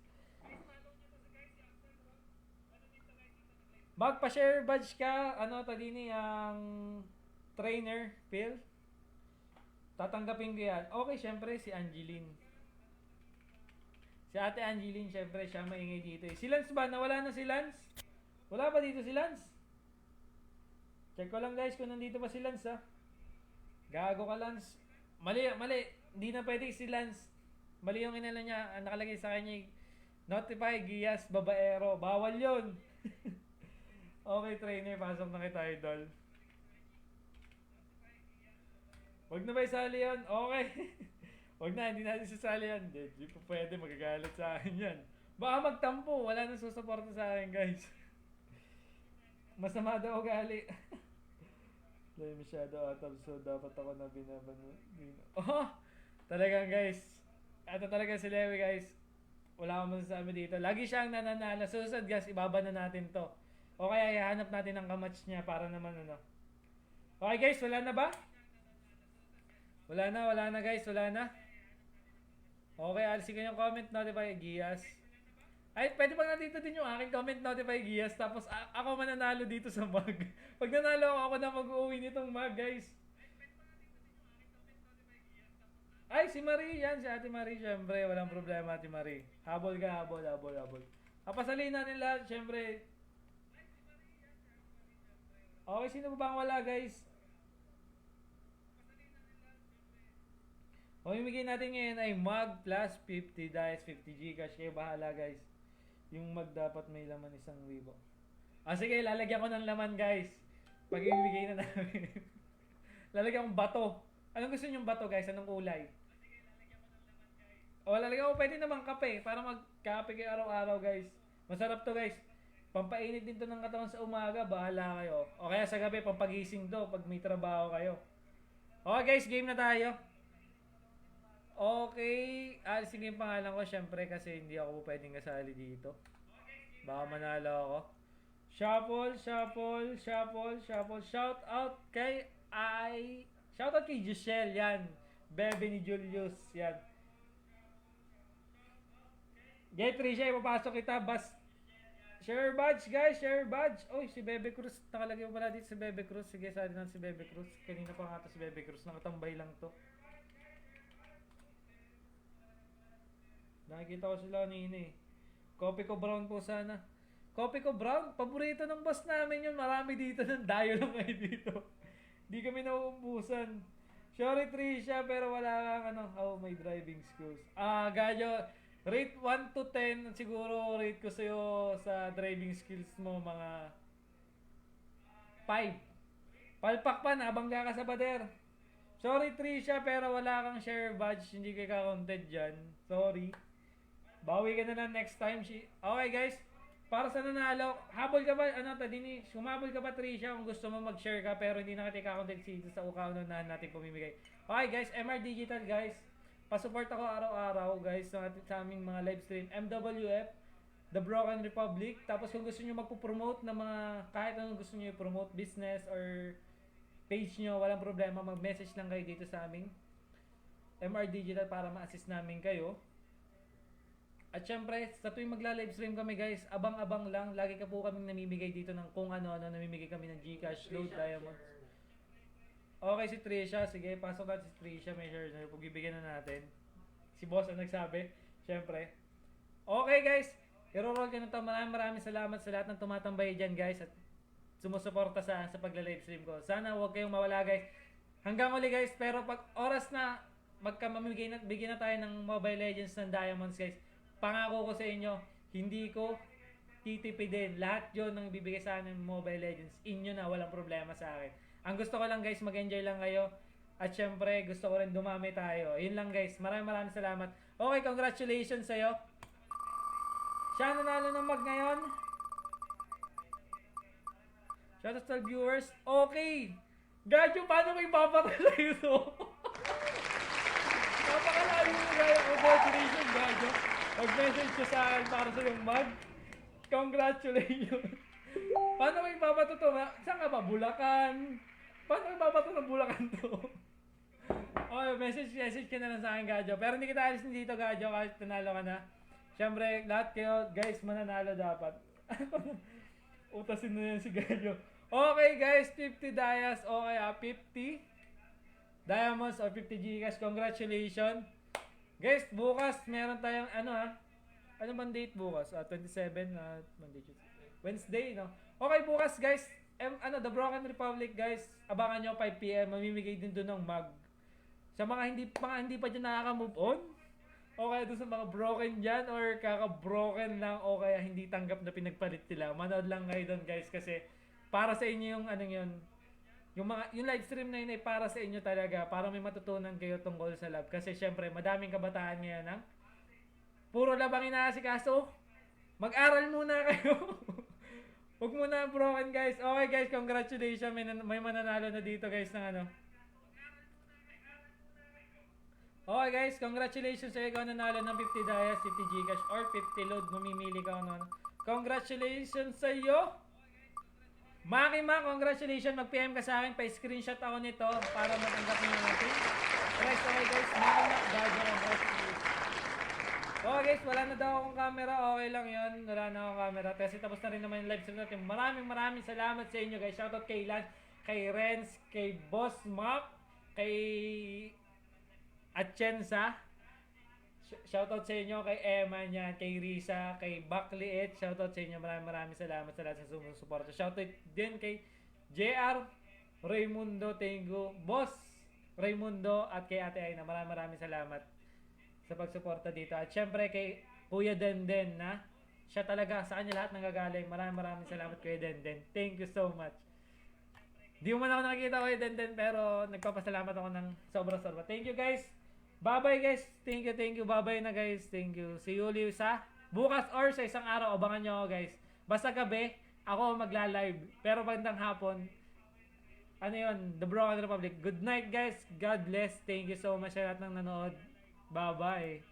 Magpa-share badge ka, ano tadini ang trainer, Phil. Tatanggapin ko yan. Okay, syempre si Angeline. Si ate Angeline, syempre siya maingay dito eh. Si Lance ba? Nawala na si Lance? Wala ba dito si Lance? Check ko lang guys kung nandito ba si Lance ha. Gago ka Lance. Mali, mali. Hindi na pwede si Lance. Mali yung inala niya. Ang nakalagay sa kanya, notify Gias Babaero. Bawal yun. Okay, trainer. Pasok na kita, idol. Huwag na ba isali yan? Okay. Huwag na, hindi natin sasali yan. Hindi po pwede. Magagalit sa akin yan. Baka magtampo. Wala nang susuporta sa akin, guys. Masama daw ugali. Dahil masyado out of so dapat ako na binabano. Oh! Talagang guys. Ito talaga si Lewy guys. Wala akong masasabi dito. Lagi siyang nananala. Susunod guys, ibaba na natin to. O kaya ihanap natin ang kamatch niya para naman ano. Okay guys, wala na ba? Wala na guys, wala na. Okay, alisin ko yung comment notify Gias. Ay, pwede bang nandito din yung aking comment notify Gias tapos ako mananalo dito sa mug. Pag nanalo ako na mag-uwi nitong mug, guys. Ay, si Marie yan, si Ate Marie, syempre, walang problema Ate Marie. Habol ka, habol. Papasalin natin lahat, syempre. Okay, sino ba bang wala, guys? O, imigay natin ngayon ay mug plus 50 dice, 50 Gcash. Kayo bahala, guys. Yung mag dapat may laman 1,000. Sige, lalagyan ko ng laman guys. Pag ibigay na namin. Lalagyan kong bato. Anong gusto nyong bato guys? Anong kulay? O, lalagyan ko pwede naman kape. Para magkape kayo araw-araw guys. Masarap to guys. Pampainit din to ng katawan sa umaga. Bahala kayo. O kaya sa gabi, pampagising to. Pag may trabaho kayo. Okay guys, game na tayo. Okay, alisin ko yung pangalan ko syempre kasi hindi ako pwedeng kasali dito. Baka manalo ako. Shuffle. Shout out kay Giselle, yan. Bebe ni Julius, yan. Get Trisha, ipapasok kita. Share badge guys, share badge. Oy, si Bebe Cruz, nakalagay mo pala dito si Bebe Cruz. Sige, sali na si Bebe Cruz. Kanina pa nga to si Bebe Cruz, nakatambay lang to. Nakikita ko sila kanina eh. Coffee ko brown po sana. Coffee ko brown? Paborito ng boss namin yun. Marami dito ng dayo lang kayo dito. Di kami nauumbusan. Sorry Trisha, pero wala kang ano. Oh, may driving skills. Gajo. Rate 1 to 10. Siguro rate ko sa'yo sa driving skills mo mga 5. Palpak pa, nabangga ka sa pader. Sorry Trisha, pero wala kang share badge. Hindi ka ka-counted dyan. Sorry. Bawi ka na lang next time. Okay guys, para sa nanalo, habol ka ba, sumabol ka ba Trisha kung gusto mo mag-share ka pero hindi na kita ika-content dito sa ukauno na natin pumimigay. Okay guys, MR Digital guys, pasupport ako araw-araw guys sa aming mga live stream. MWF, The Broken Republic. Tapos kung gusto nyo magpo-promote na mga, kahit anong gusto nyo i-promote, business or page nyo, walang problema, mag-message lang kayo dito sa aming MR Digital para ma-assist namin kayo. At syempre, sa tuwing magla-live stream kami guys, abang-abang lang. Lagi ka po kaming namimigay dito ng kung ano-ano. Namimigay kami ng Gcash, Load, Diamonds. Okay, si Trisha. Sige, pasok natin si Trisha. May share na. Pagbibigyan na natin. Si boss ang nagsabi. Syempre. Okay guys, i-roll ka na ito. Maraming salamat sa lahat ng tumatambay dyan guys. At sumusuporta sa pagla-live stream ko. Sana huwag kayong mawala guys. Hanggang uli guys. Pero pag oras na bigyan na tayo ng Mobile Legends ng Diamonds guys. Pangako ko sa inyo, hindi ko titipidin. Lahat yon ng bibigay sa akin ng Mobile Legends, inyo na, walang problema sa akin. Ang gusto ko lang guys, mag-enjoy lang kayo. At syempre, gusto ko rin dumami tayo. Yun lang guys, maraming salamat. Okay, congratulations sa'yo. Siya nanalo ng mag ngayon. Shoutout sa viewers. Okay. Gadyo, paano ko ipapatay sa'yo to? Napakalayo mo gaya. Congratulations, Gadyo. Mag-message ka sa akin para sa yung mag. Congratulations. Paano ko ipapato to? Saan ka ba? Bulacan? Paano ko ipapato ng Bulacan to? Okay, message ka na lang sa akin, Gadyo. Pero hindi kita alisin dito, Gadyo, kahit nanalo ka na. Siyempre, lahat kayo, guys, mananalo dapat. Utasin na yan si Gadyo. Okay, guys, 50 Dias. Okay, 50 Diamonds or 50 Gcash. Congratulations. Guys, bukas meron tayong ano bang date bukas? 27 Wednesday, no? Okay, bukas guys, The Broken Republic guys. Abangan nyo 5 PM, mamimigay din doon ng mug. Sa mga hindi pa dyan nakaka-move on, o kaya doon sa mga broken dyan or kaka-broken lang o kaya hindi tanggap na pinagpalit nila, manood lang kayo doon guys kasi para sa inyo yung yung live stream na yun ay para sa inyo talaga, para may matutunan kayo tungkol sa love. Kasi syempre, madaming kabataan ngayon ng puro love ang inaasikaso. Mag-aral muna kayo. Huwag muna broken guys. Okay guys, congratulations. May mananalo na dito guys ng ano. Okay guys, congratulations sa ikaw nanalo ng 50 Dias, 50 Gcash or 50 load. Mamimili ka ano. Congratulations sa iyo. Maki Ma, congratulations. Mag-PM ka sa akin. Pa-screenshot ako nito para matanggap nyo natin. Guys, okay guys. Maki Ma, Gadyo, congratulations. Okay guys, wala na daw akong camera. Okay lang yun. Wala na akong camera. Kasi tapos na rin naman yung live stream natin. Maraming salamat sa inyo guys. Shoutout kay Lance, kay Renz, kay Boss Mac, kay Atienza. Shoutout sa inyo kay Emma niyan, kay Risa, kay Bakliet. Shoutout sa inyo. Maraming salamat sa lahat sa sumusuporta. Shoutout din kay JR Raimundo, thank you. Boss Raimundo at kay Ate Aina. Maraming salamat sa pagsuporta dito. At syempre kay Kuya Denden na siya talaga sa kanya lahat nanggagaling. Maraming salamat Kuya Denden. Thank you so much. Di mo man ako nakikita Kuya Denden pero nagpapasalamat ako ng sobra-sobra. Thank you guys. Bye-bye guys. Thank you. Bye-bye na guys. Thank you. See you ulit sa bukas or sa isang araw. Abangan nyo ako guys. Basta gabi, ako magla-live. Pero bandang hapon, The Broken Republic. Good night guys. God bless. Thank you so much sa lahat ng nanood. Bye-bye.